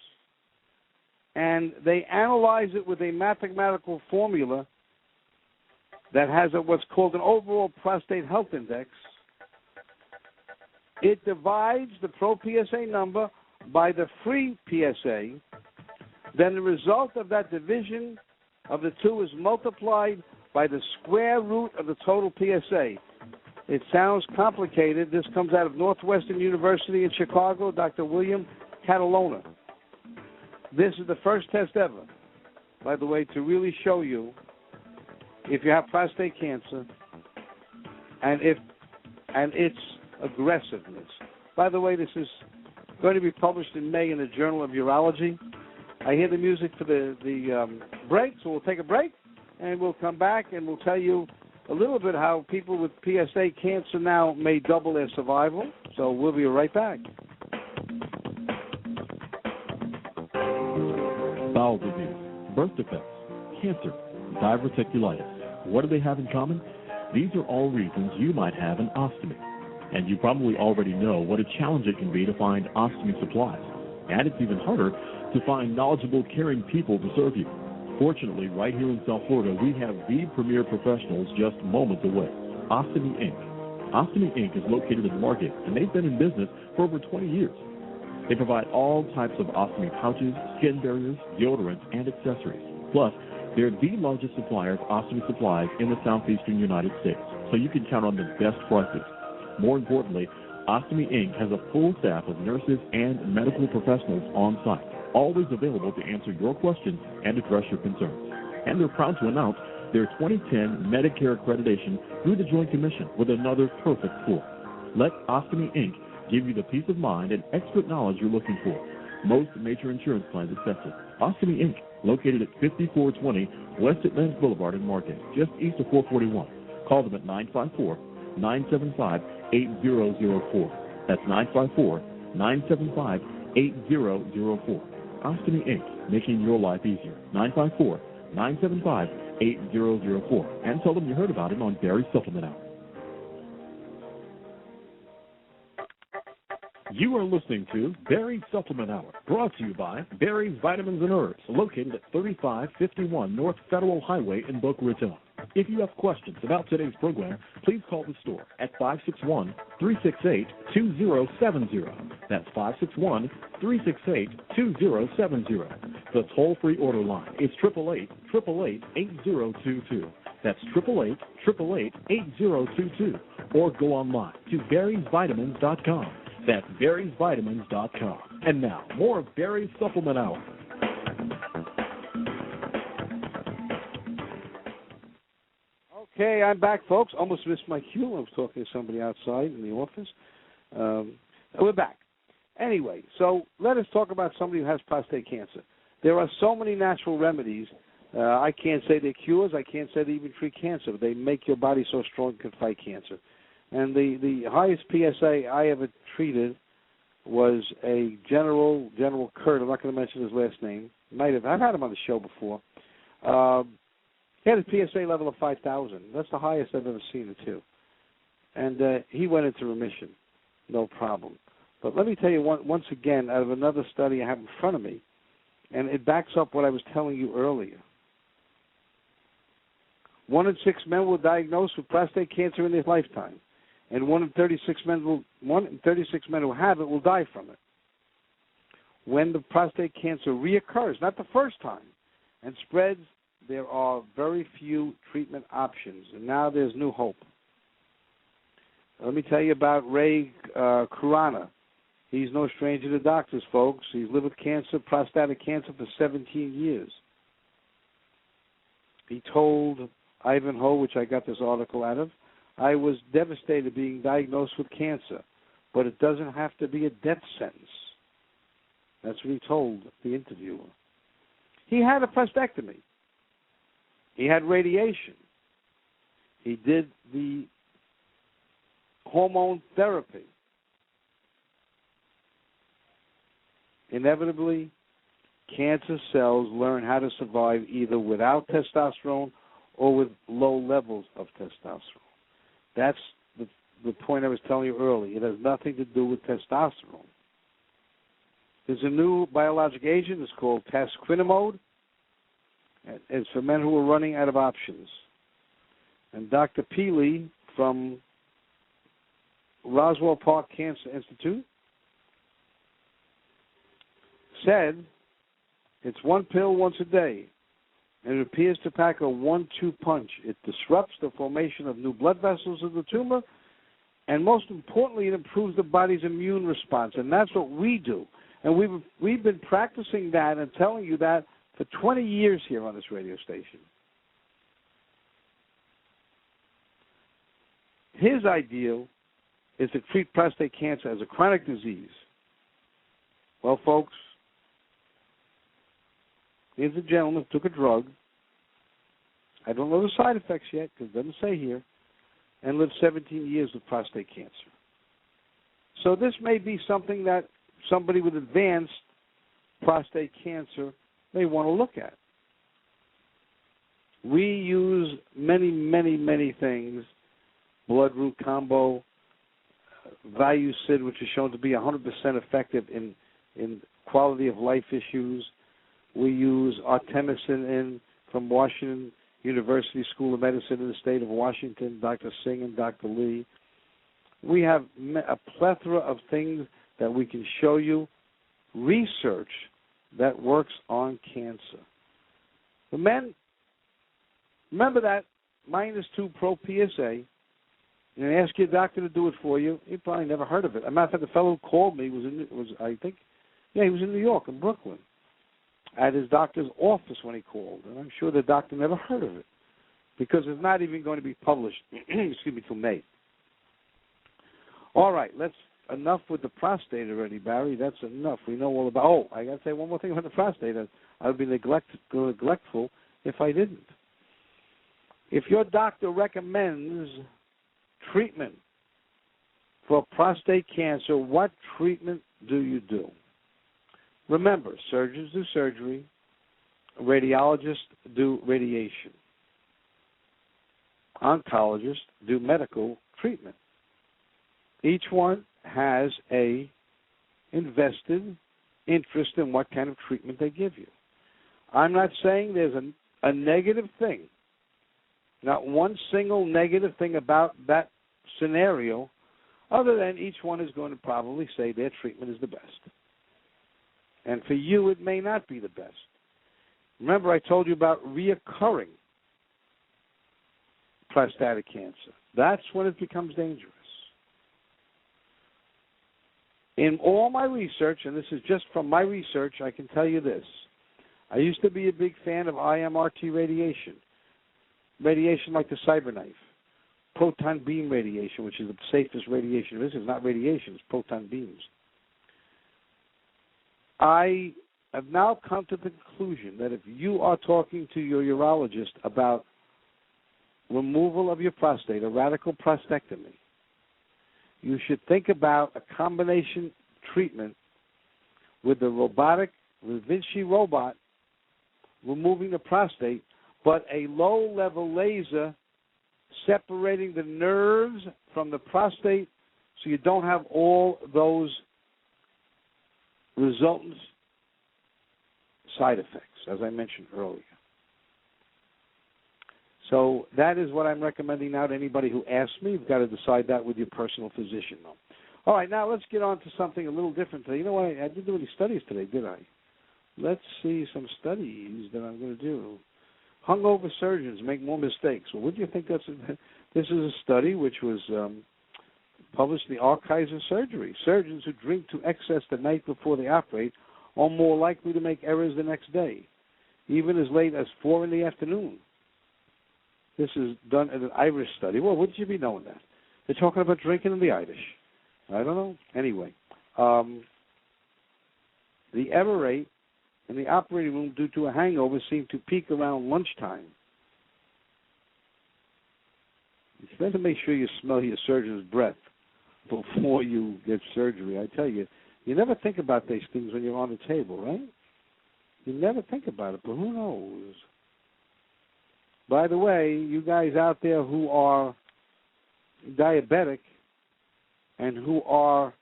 and they analyze it with a mathematical formula that has what's called an overall prostate health index, it divides the Pro PSA number by the free PSA. Then the result of that division of the two is multiplied by the square root of the total PSA. It sounds complicated. This comes out of Northwestern University in Chicago, Dr. William Catalona. This is the first test ever, by the way, to really show you if you have prostate cancer and its aggressiveness. By the way, this is going to be published in May in the Journal of Urology. I hear the music for the break, so we'll take a break, and we'll come back and we'll tell you a little bit how people with PSA cancer now may double their survival. So we'll be right back. Bowel disease, birth defects, cancer, diverticulitis. What do they have in common? These are all reasons you might have an ostomy. And you probably already know what a challenge it can be to find ostomy supplies. And it's even harder to find knowledgeable, caring people to serve you. Fortunately, right here in South Florida, we have the premier professionals just moments away. Ostomy Inc. Ostomy Inc. is located in Market, and they've been in business for over 20 years. They provide all types of ostomy pouches, skin barriers, deodorants, and accessories. Plus, they're the largest supplier of ostomy supplies in the southeastern United States, so you can count on the best prices. More importantly, Ostomy Inc. has a full staff of nurses and medical professionals on site, always available to answer your questions and address your concerns. And they're proud to announce their 2010 Medicare accreditation through the Joint Commission with another perfect score. Let Ostomy Inc. give you the peace of mind and expert knowledge you're looking for. Most major insurance plans accepted. Ostomy Inc., located at 5420 West Atlantic Boulevard in Market, just east of 441. Call them at 954-975-8004. That's 954-975-8004. Ostomy Inc., making your life easier. 954-975-8004. And tell them you heard about it on Barry's Supplement Hour. You are listening to Barry's Supplement Hour, brought to you by Barry's Vitamins and Herbs, located at 3551 North Federal Highway in Boca Raton. If you have questions about today's program, please call the store at 561-368-2070. That's 561-368-2070. The toll-free order line is 888-888-8022. That's 888-888-8022. Or go online to Barry'sVitamins.com. That's Barry'sVitamins.com. And now, more of Barry's Supplement Hour. Okay, I'm back, folks. Almost missed my cue. I was talking to somebody outside in the office. We're back. Anyway, so let us talk about somebody who has prostate cancer. There are so many natural remedies. I can't say they're cures. I can't say they even treat cancer. But they make your body so strong it can fight cancer. And the highest PSA I ever treated was a General Kurt. I'm not going to mention his last name. I've had him on the show before. He had a PSA level of 5,000. That's the highest I've ever seen it too. And he went into remission, no problem. But let me tell you once again, out of another study I have in front of me, and it backs up what I was telling you earlier. 1 in 6 men will diagnosed with prostate cancer in their lifetime. And 1 in 36 men who have it will die from it. When the prostate cancer reoccurs, not the first time, and spreads, there are very few treatment options, and now there's new hope. Let me tell you about Ray Kurana. He's no stranger to doctors, folks. He's lived with cancer, prostatic cancer, for 17 years. He told Ivanhoe, which I got this article out of, I was devastated being diagnosed with cancer, but it doesn't have to be a death sentence. That's what he told the interviewer. He had a prostatectomy. He had radiation. He did the hormone therapy. Inevitably, cancer cells learn how to survive either without testosterone or with low levels of testosterone. That's the point I was telling you earlier. It has nothing to do with testosterone. There's a new biologic agent. It's called tasquinimod. It's for men who are running out of options. And Dr. Peely from Roswell Park Cancer Institute said it's one pill once a day, and it appears to pack a 1-2 punch. It disrupts the formation of new blood vessels of the tumor, and most importantly, it improves the body's immune response, and that's what we do. And we've been practicing that and telling you that for 20 years here on this radio station. His ideal is to treat prostate cancer as a chronic disease. Well, folks, here's a gentleman who took a drug. I don't know the side effects yet because it doesn't say here, and lived 17 years with prostate cancer. So this may be something that somebody with advanced prostate cancer may want to look at. We use many, many, many things. Blood root combo, Value-Sid, which is shown to be 100% effective in quality of life issues. We use artemisinin from Washington University School of Medicine in the state of Washington, Dr. Singh and Dr. Lee. We have a plethora of things that we can show you, research that works on cancer. The men, remember that -2 pro-PSA, and ask your doctor to do it for you. You probably never heard of it. As a matter of fact, the fellow who called me he was in New York, in Brooklyn, at his doctor's office when he called, and I'm sure the doctor never heard of it because it's not even going to be published, till May. All right, enough with the prostate already, Barry. That's enough. We know all about. Oh, I got to say one more thing about the prostate. I would be neglectful if I didn't. If your doctor recommends treatment for prostate cancer, what treatment do you do? Remember, surgeons do surgery, radiologists do radiation, oncologists do medical treatment. Each one has a invested interest in what kind of treatment they give you. I'm not saying there's a negative thing, not one single negative thing about that scenario, other than each one is going to probably say their treatment is the best. And for you, it may not be the best. Remember, I told you about reoccurring prostatic cancer. That's when it becomes dangerous. In all my research, and this is just from my research, I can tell you this. I used to be a big fan of IMRT radiation like the cyberknife, proton beam radiation, which is the safest radiation. This is not radiation, it's proton beams. I have now come to the conclusion that if you are talking to your urologist about removal of your prostate, a radical prostatectomy, you should think about a combination treatment with the robotic Da Vinci robot removing the prostate, but a low-level laser separating the nerves from the prostate so you don't have all those resultant side effects, as I mentioned earlier. So that is what I'm recommending now to anybody who asks me. You've got to decide that with your personal physician, though. All right, now let's get on to something a little different today. You know what? I didn't do any studies today, did I? Let's see some studies that I'm going to do. Hungover surgeons make more mistakes. Well, what do you think this is a study which was published in the Archives of Surgery. Surgeons who drink to excess the night before they operate are more likely to make errors the next day, even as late as 4 in the afternoon. This is done in an Irish study. Well, wouldn't you be knowing that? They're talking about drinking in the Irish. I don't know. Anyway, the error rate in the operating room due to a hangover seemed to peak around lunchtime. It's better to make sure you smell your surgeon's breath before you get surgery. I tell you, you never think about these things when you're on the table, right? You never think about it, but who knows? By the way, you guys out there who are diabetic and who are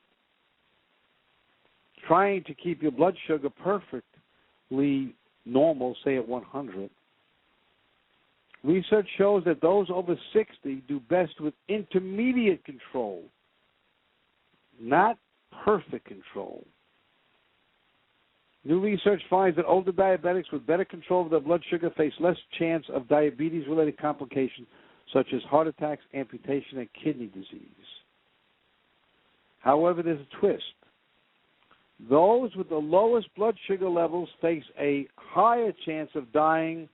trying to keep your blood sugar perfectly normal, say at 100, research shows that those over 60 do best with intermediate control, not perfect control. New research finds that older diabetics with better control of their blood sugar face less chance of diabetes-related complications such as heart attacks, amputation, and kidney disease. However, there's a twist. Those with the lowest blood sugar levels face a higher chance of dying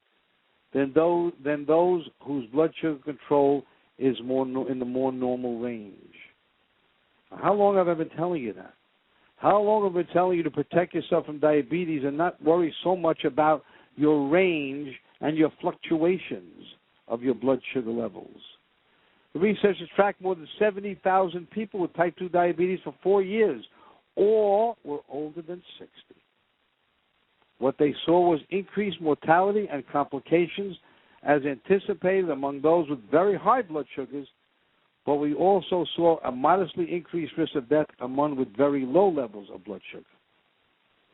than those whose blood sugar control is in the more normal range. How long have I been telling you that? How long have I been telling you to protect yourself from diabetes and not worry so much about your range and your fluctuations of your blood sugar levels? The researchers tracked more than 70,000 people with type 2 diabetes for 4 years. All were older than 60. What they saw was increased mortality and complications as anticipated among those with very high blood sugars, but we also saw a modestly increased risk of death among with very low levels of blood sugar.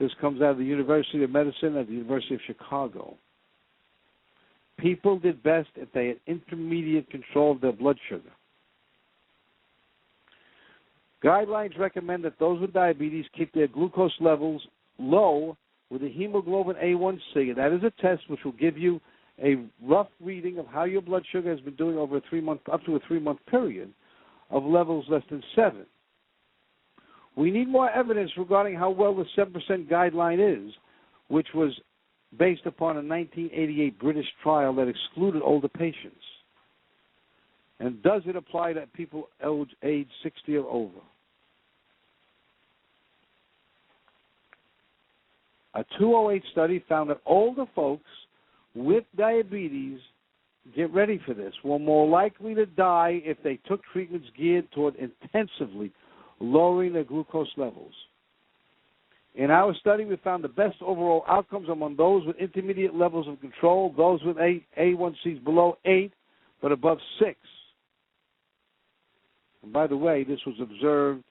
This comes out of the University of Medicine at the University of Chicago. People did best if they had intermediate control of their blood sugar. Guidelines recommend that those with diabetes keep their glucose levels low with a hemoglobin A1C, and that is a test which will give you a rough reading of how your blood sugar has been doing over up to a 3-month period of levels less than 7. We need more evidence regarding how well the 7% guideline is, which was based upon a 1988 British trial that excluded older patients. And does it apply to people age 60 or over? A 2008 study found that older folks with diabetes, get ready for this, were more likely to die if they took treatments geared toward intensively lowering their glucose levels. In our study, we found the best overall outcomes among those with intermediate levels of control, those with A1Cs below 8 but above 6. And by the way, this was observed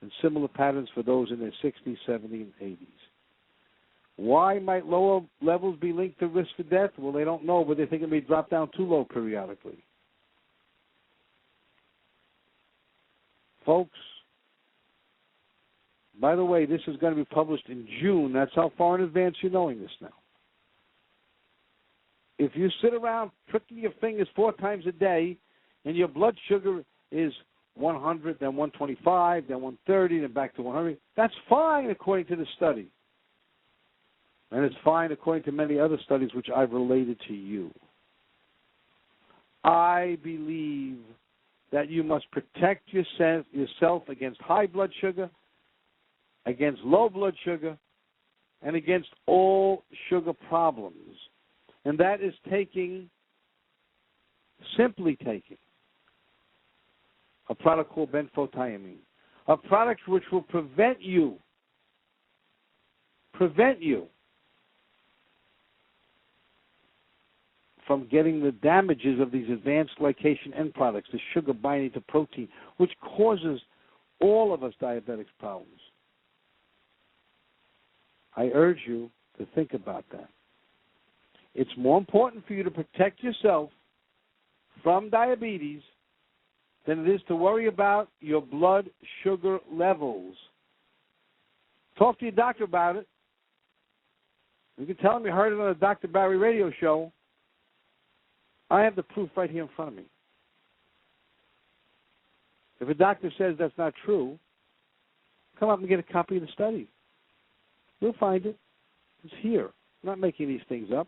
in similar patterns for those in their 60s, 70s, and 80s. Why might lower levels be linked to risk for death? Well, they don't know, but they think it may drop down too low periodically. Folks, by the way, this is going to be published in June. That's how far in advance you're knowing this now. If you sit around pricking your fingers 4 times a day and your blood sugar is 100, then 125, then 130, then back to 100, that's fine according to the study. And it's fine according to many other studies which I've related to you. I believe that you must protect yourself against high blood sugar, against low blood sugar, and against all sugar problems. And that is simply taking a product called benfotiamine, a product which will prevent you from getting the damages of these advanced glycation end products, the sugar binding to protein, which causes all of us diabetics problems. I urge you to think about that. It's more important for you to protect yourself from diabetes than it is to worry about your blood sugar levels. Talk to your doctor about it. You can tell him you heard it on the Dr. Barry radio show. I have the proof right here in front of me. If a doctor says that's not true, come up and get a copy of the study. You'll find it. It's here. I'm not making these things up.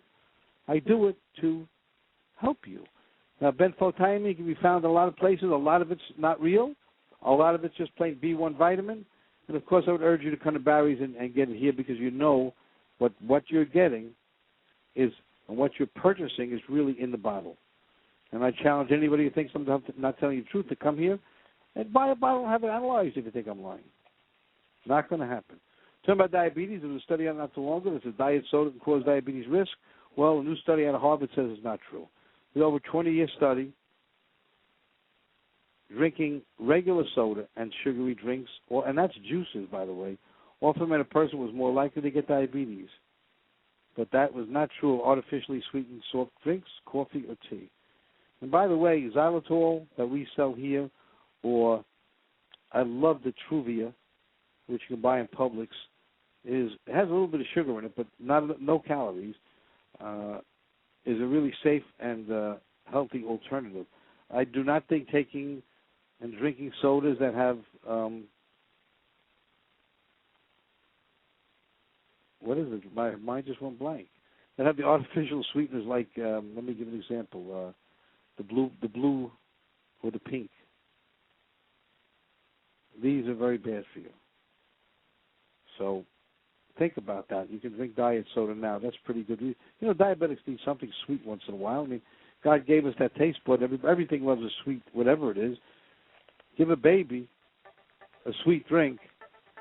I do it to help you. Now, benfotiamine can be found in a lot of places. A lot of it's not real. A lot of it's just plain B1 vitamin. And, of course, I would urge you to come to Barry's and get it here because you know what you're getting is, and what you're purchasing is really in the bottle. And I challenge anybody who thinks I'm not telling you the truth to come here and buy a bottle and have it analyzed if you think I'm lying. Not going to happen. Talking about diabetes, there was a study out not too long ago that says diet soda can cause diabetes risk. Well, a new study out of Harvard says it's not true. The over 20-year study, drinking regular soda and sugary drinks, and that's juices, by the way, often meant a person was more likely to get diabetes. But that was not true of artificially sweetened soft drinks, coffee, or tea. And by the way, xylitol that we sell here, or I love the Truvia, which you can buy in Publix, it has a little bit of sugar in it, but no calories, is a really safe and healthy alternative. I do not think taking and drinking sodas that have what is it? My mind just went blank. That have the artificial sweeteners like let me give an example. The blue or the pink. These are very bad for you. So think about that. You can drink diet soda now. That's pretty good. You know, diabetics need something sweet once in a while. I mean, God gave us that taste bud. Everything loves a sweet, whatever it is. Give a baby a sweet drink,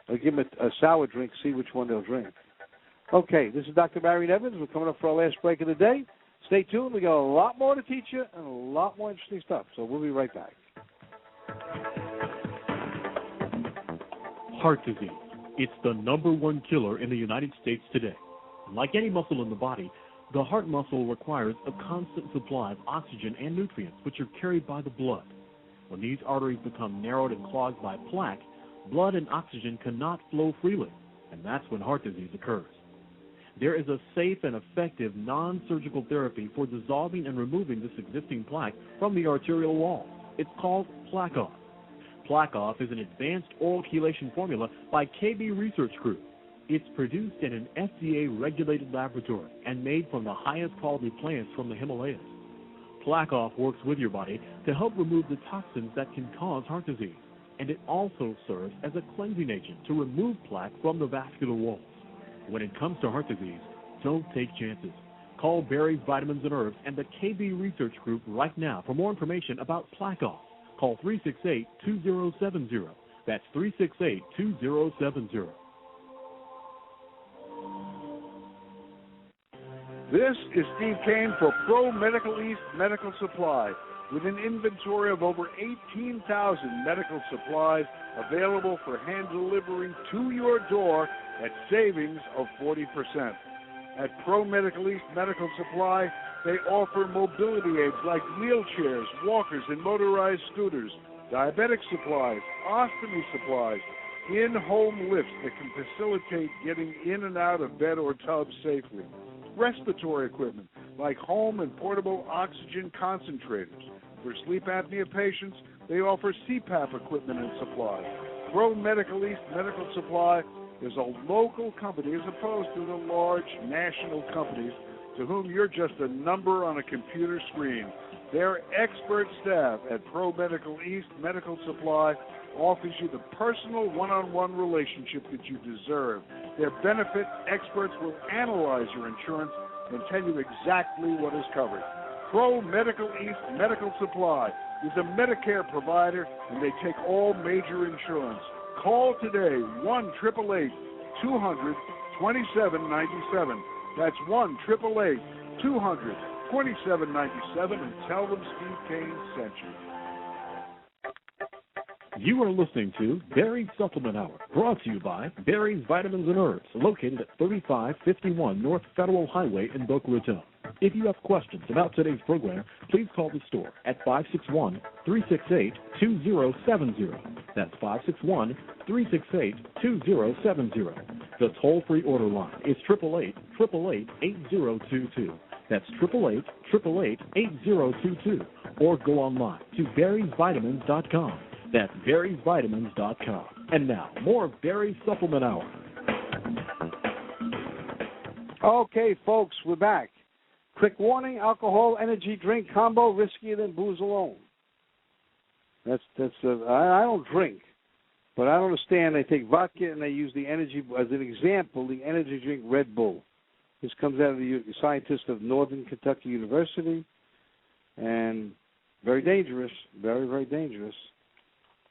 or give them a sour drink, see which one they'll drink. Okay, this is Dr. Barry Evans. We're coming up for our last break of the day. Stay tuned. We got a lot more to teach you and a lot more interesting stuff. So we'll be right back. Heart disease. It's the #1 killer in the United States today. Like any muscle in the body, the heart muscle requires a constant supply of oxygen and nutrients, which are carried by the blood. When these arteries become narrowed and clogged by plaque, blood and oxygen cannot flow freely, and that's when heart disease occurs. There is a safe and effective non-surgical therapy for dissolving and removing this existing plaque from the arterial wall. It's called Plaque Off. Plaque Off is an advanced oral chelation formula by KB Research Group. It's produced in an FDA-regulated laboratory and made from the highest quality plants from the Himalayas. Plaque Off works with your body to help remove the toxins that can cause heart disease, and it also serves as a cleansing agent to remove plaque from the vascular walls. When it comes to heart disease, don't take chances. Call Barry's Vitamins and Herbs and the KB Research Group right now for more information about Plaque Off. Call 368-2070. That's 368-2070. This is Steve Kane for Pro Medical East Medical Supply, with an inventory of over 18,000 medical supplies available for hand delivery to your door at savings of 40%. At Pro Medical East Medical Supply, they offer mobility aids like wheelchairs, walkers, and motorized scooters, diabetic supplies, ostomy supplies, in-home lifts that can facilitate getting in and out of bed or tub safely, respiratory equipment like home and portable oxygen concentrators. For sleep apnea patients, they offer CPAP equipment and supplies. Pro Medical East Medical Supply is a local company as opposed to the large national companies to whom you're just a number on a computer screen. Their expert staff at Pro Medical East Medical Supply offers you the personal one-on-one relationship that you deserve. Their benefit experts will analyze your insurance and tell you exactly what is covered. Pro Medical East Medical Supply is a Medicare provider, and they take all major insurance. Call today, 1-888-200-2797. That's 1-888-200-2797, and tell them Steve Kane sent you. You are listening to Barry's Supplement Hour, brought to you by Barry's Vitamins and Herbs, located at 3551 North Federal Highway in Boca Raton. If you have questions about today's program, please call the store at 561-368-2070. That's 561-368-2070. The toll-free order line is 888-888-8022. That's 888-888-8022. Or go online to barrysvitamins.com. That's barrysvitamins.com. And now, more of Barry's Supplement Hour. Okay, folks, we're back. Quick warning, alcohol energy drink combo riskier than booze alone. I don't drink, but I don't understand. They take vodka and they use the energy, as an example, the energy drink Red Bull. This comes out of the scientists of Northern Kentucky University, and very dangerous, very, very dangerous.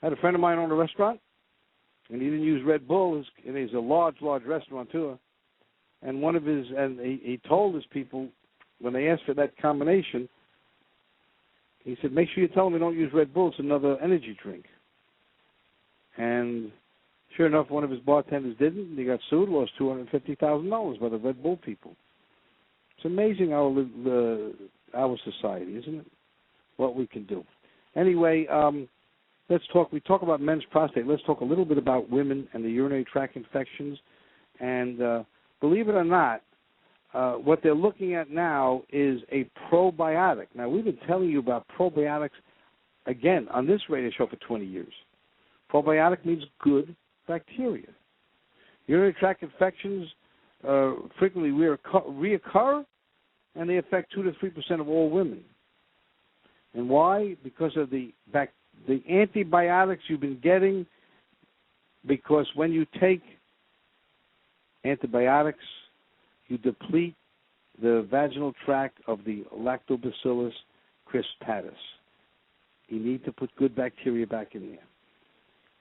I had a friend of mine own a restaurant, and he didn't use Red Bull, and he's a large restaurateur. And he told his people, when they asked for that combination, he said, make sure you tell them we don't use Red Bull. It's another energy drink. And sure enough, one of his bartenders didn't, and he got sued, lost $250,000 by the Red Bull people. It's amazing our society, isn't it? What we can do. Anyway, let's talk. We talk about men's prostate. Let's talk a little bit about women and the urinary tract infections. And believe it or not, what they're looking at now is a probiotic. Now, we've been telling you about probiotics, again, on this radio show for 20 years. Probiotic means good bacteria. Urinary tract infections frequently reoccur, and they affect 2 to 3% of all women. And why? Because of the antibiotics you've been getting, because when you take antibiotics, you deplete the vaginal tract of the Lactobacillus crispatus. You need to put good bacteria back in there.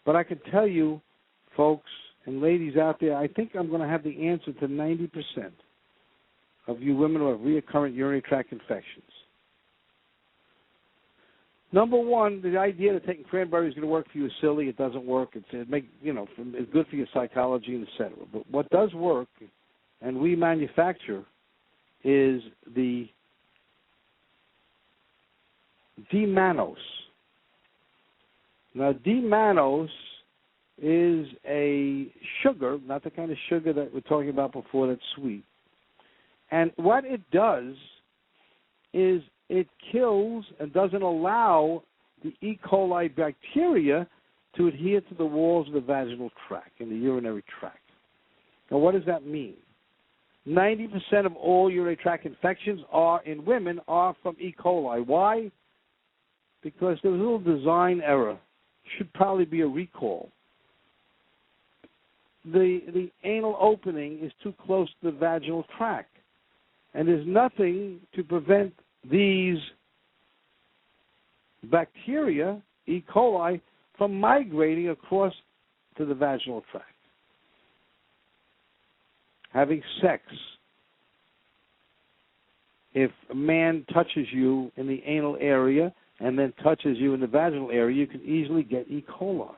But I can tell you, folks and ladies out there, I think I'm going to have the answer to 90% of you women who have recurrent urinary tract infections. Number one, the idea that taking cranberry is going to work for you is silly. It doesn't work. It's good for your psychology, and et cetera. But what does work, and we manufacture, is the D-mannose. Now, D-mannose is a sugar, not the kind of sugar that we're talking about before that's sweet. And what it does is it kills and doesn't allow the E. coli bacteria to adhere to the walls of the vaginal tract and the urinary tract. Now, what does that mean? 90% of all urinary tract infections in women are from E. coli. Why? Because there was a little design error. Should probably be a recall. The anal opening is too close to the vaginal tract, and there's nothing to prevent these bacteria, E. coli, from migrating across to the vaginal tract. Having sex. If a man touches you in the anal area and then touches you in the vaginal area, you can easily get E. coli.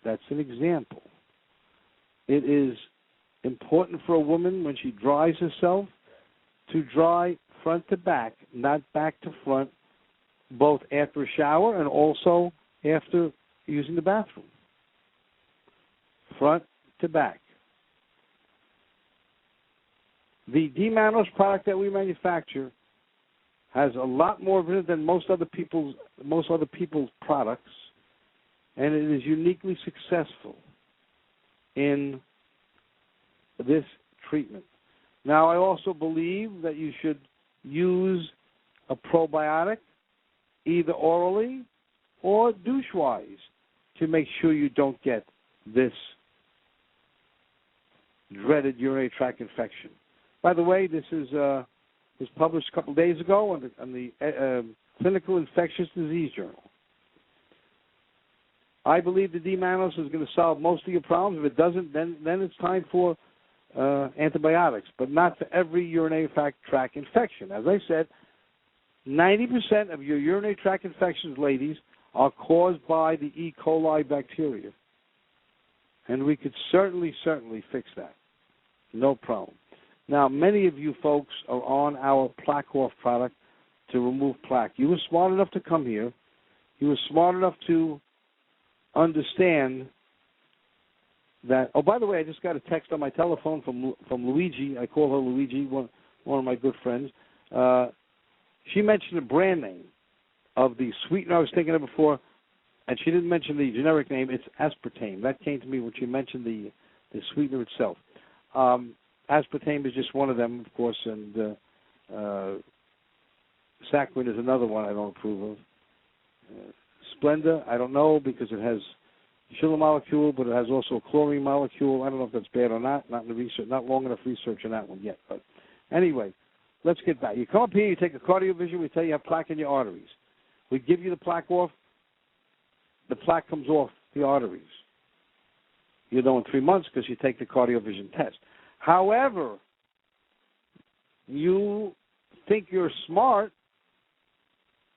That's an example. It is important for a woman when she dries herself to dry front to back, not back to front, both after a shower and also after using the bathroom. Front to back. The D-mannose product that we manufacture has a lot more of it than most other people's products, and it is uniquely successful in this treatment. Now, I also believe that you should use a probiotic either orally or douche-wise to make sure you don't get this dreaded urinary tract infection. By the way, this is was published a couple of days ago on the Clinical Infectious Disease Journal. I believe the D-mannose is going to solve most of your problems. If it doesn't, then it's time for antibiotics, but not for every urinary tract infection. As I said, 90% of your urinary tract infections, ladies, are caused by the E. coli bacteria. And we could certainly fix that. No problem. Now, many of you folks are on our Plaque Off product to remove plaque. You were smart enough to come here. You were smart enough to understand that. Oh, by the way, I just got a text on my telephone from Luigi. I call her Luigi, one of my good friends. She mentioned a brand name of the sweetener I was thinking of before, and she didn't mention the generic name. It's aspartame. That came to me when she mentioned the sweetener itself. Aspartame is just one of them, of course, and saccharin is another one I don't approve of. Splenda, I don't know because it has a sugar molecule, but it has also a chlorine molecule. I don't know if that's bad or not. Not in the research, not long enough research on that one yet. But anyway, let's get back. You come up here, you take a cardiovision, we tell you have plaque in your arteries. We give you the plaque off. The plaque comes off the arteries. You know in 3 months because you take the cardiovision test. However, you think you're smart,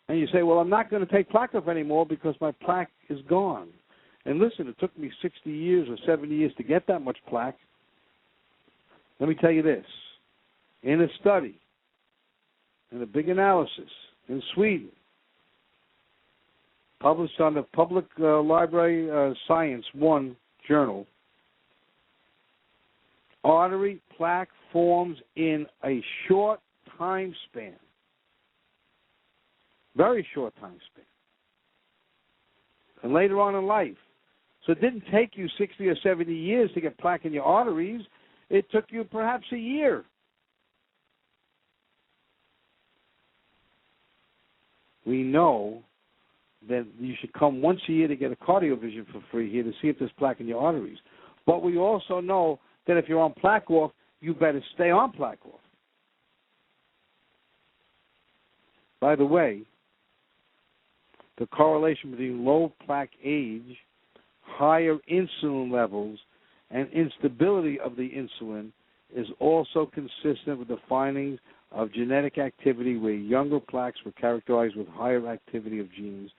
and you say, well, I'm not going to take plaque off anymore because my plaque is gone. And listen, it took me 60 years or 70 years to get that much plaque. Let me tell you this. In a study, in a big analysis in Sweden, published on the Public Library Science 1 journal, artery plaque forms in a short time span. Very short time span. And later on in life. So it didn't take you 60 or 70 years to get plaque in your arteries. It took you perhaps a year. We know that you should come once a year to get a cardiovision for free here to see if there's plaque in your arteries. But we also know that if you're on plaque off, you better stay on plaque off. By the way, the correlation between low plaque age, higher insulin levels, and instability of the insulin is also consistent with the findings of genetic activity where younger plaques were characterized with higher activity of genes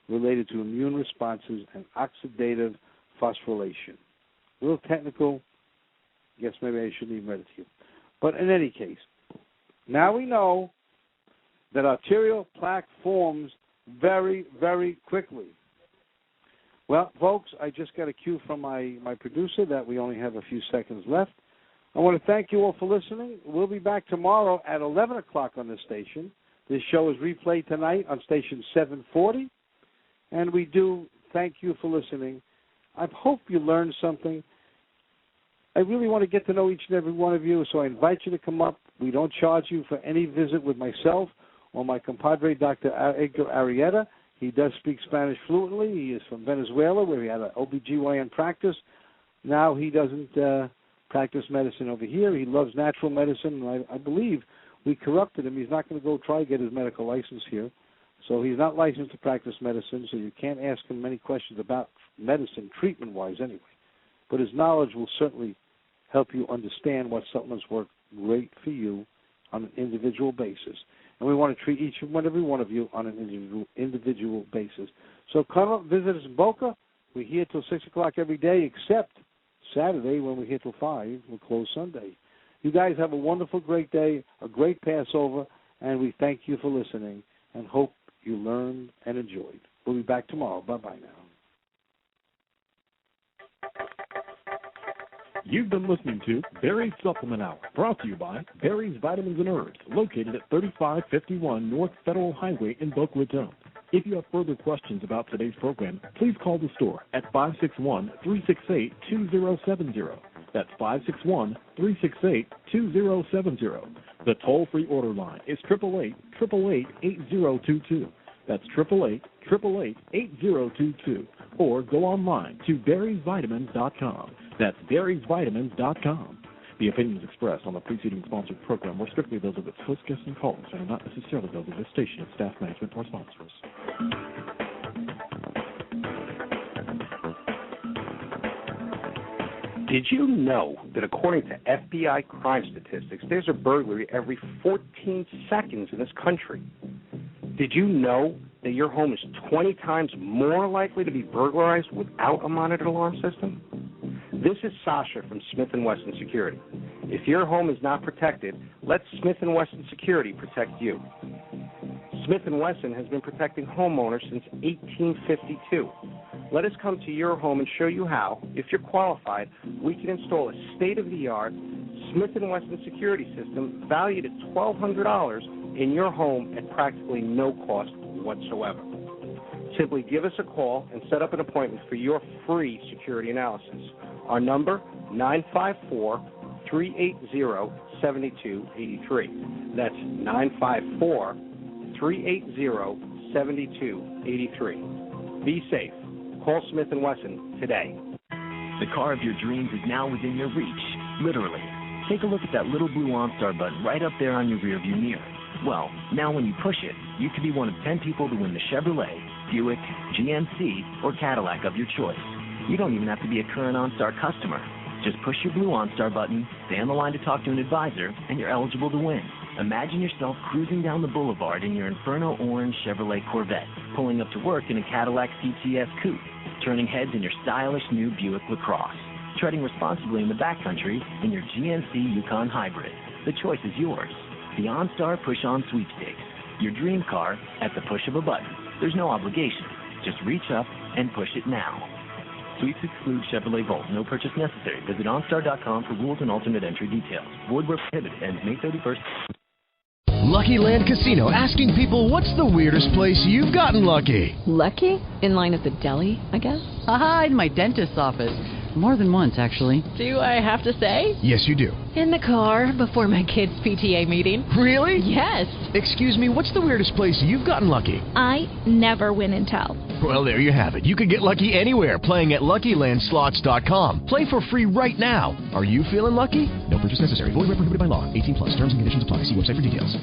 related to immune responses and oxidative phosphorylation. A little technical. I guess maybe I shouldn't even read it to you. But in any case, now we know that arterial plaque forms very, very quickly. Well, folks, I just got a cue from my producer that we only have a few seconds left. I want to thank you all for listening. We'll be back tomorrow at 11 o'clock on this station. This show is replayed tonight on station 740. And we do thank you for listening. I hope you learned something. I really want to get to know each and every one of you, so I invite you to come up. We don't charge you for any visit with myself or my compadre, Dr. Edgar Arrieta. He does speak Spanish fluently. He is from Venezuela, where he had an OBGYN practice. Now he doesn't practice medicine over here. He loves natural medicine, and I believe we corrupted him. He's not going to go try to get his medical license here. So he's not licensed to practice medicine, so you can't ask him many questions about medicine, treatment-wise anyway. But his knowledge will certainly help you understand what supplements work great for you on an individual basis. And we want to treat each and every one of you on an individual basis. So come up, visit us in Boca. We're here till 6 o'clock every day, except Saturday when we're here till 5. We'll close Sunday. You guys have a wonderful, great day, a great Passover, and we thank you for listening and hope you learned and enjoyed. We'll be back tomorrow. Bye-bye now. You've been listening to Barry's Supplement Hour, brought to you by Barry's Vitamins and Herbs, located at 3551 North Federal Highway in Boca Raton. If you have further questions about today's program, please call the store at 561-368-2070. That's 561-368-2070. The toll-free order line is 888-888-8022. That's 888-888-8022. Or go online to berriesvitamins.com. That's berriesvitamins.com. The opinions expressed on the preceding sponsored program were strictly those of its host, guests, and callers, and are not necessarily those of the station, its staff, management, or sponsors. Did you know that according to FBI crime statistics, there's a burglary every 14 seconds in this country? Did you know that your home is 20 times more likely to be burglarized without a monitored alarm system? This is Sasha from Smith & Wesson Security. If your home is not protected, let Smith & Wesson Security protect you. Smith & Wesson has been protecting homeowners since 1852. Let us come to your home and show you how, if you're qualified, we can install a state-of-the-art Smith & Wesson security system valued at $1,200 in your home at practically no cost whatsoever. Simply give us a call and set up an appointment for your free security analysis. Our number, 954-380-7283. That's 954-380-7283. Be safe. Call Smith & Wesson today. The car of your dreams is now within your reach, literally. Take a look at that little blue OnStar button right up there on your rearview mirror. Well, now when you push it, you could be one of 10 people to win the Chevrolet, Buick, GMC, or Cadillac of your choice. You don't even have to be a current OnStar customer. Just push your blue OnStar button, stay on the line to talk to an advisor, and you're eligible to win. Imagine yourself cruising down the boulevard in your Inferno orange Chevrolet Corvette, pulling up to work in a Cadillac CTS Coupe, turning heads in your stylish new Buick LaCrosse, treading responsibly in the backcountry in your GMC Yukon Hybrid. The choice is yours. The OnStar Push-On Sweepstakes. Your dream car at the push of a button. There's no obligation. Just reach up and push it now. Sweeps exclude Chevrolet Volt. No purchase necessary. Visit OnStar.com for rules and alternate entry details. Void where prohibited. Ends May 31st. Lucky Land Casino, asking people, what's the weirdest place you've gotten lucky? Lucky? In line at the deli, I guess? Aha, in my dentist's office. More than once, actually. Do I have to say? Yes, you do. In the car before my kids' PTA meeting. Really? Yes. Excuse me, what's the weirdest place you've gotten lucky? I never win and tell. Well, there you have it. You can get lucky anywhere, playing at LuckyLandSlots.com. Play for free right now. Are you feeling lucky? No purchase necessary. Void where prohibited by law. 18+. Terms and conditions apply. See website for details.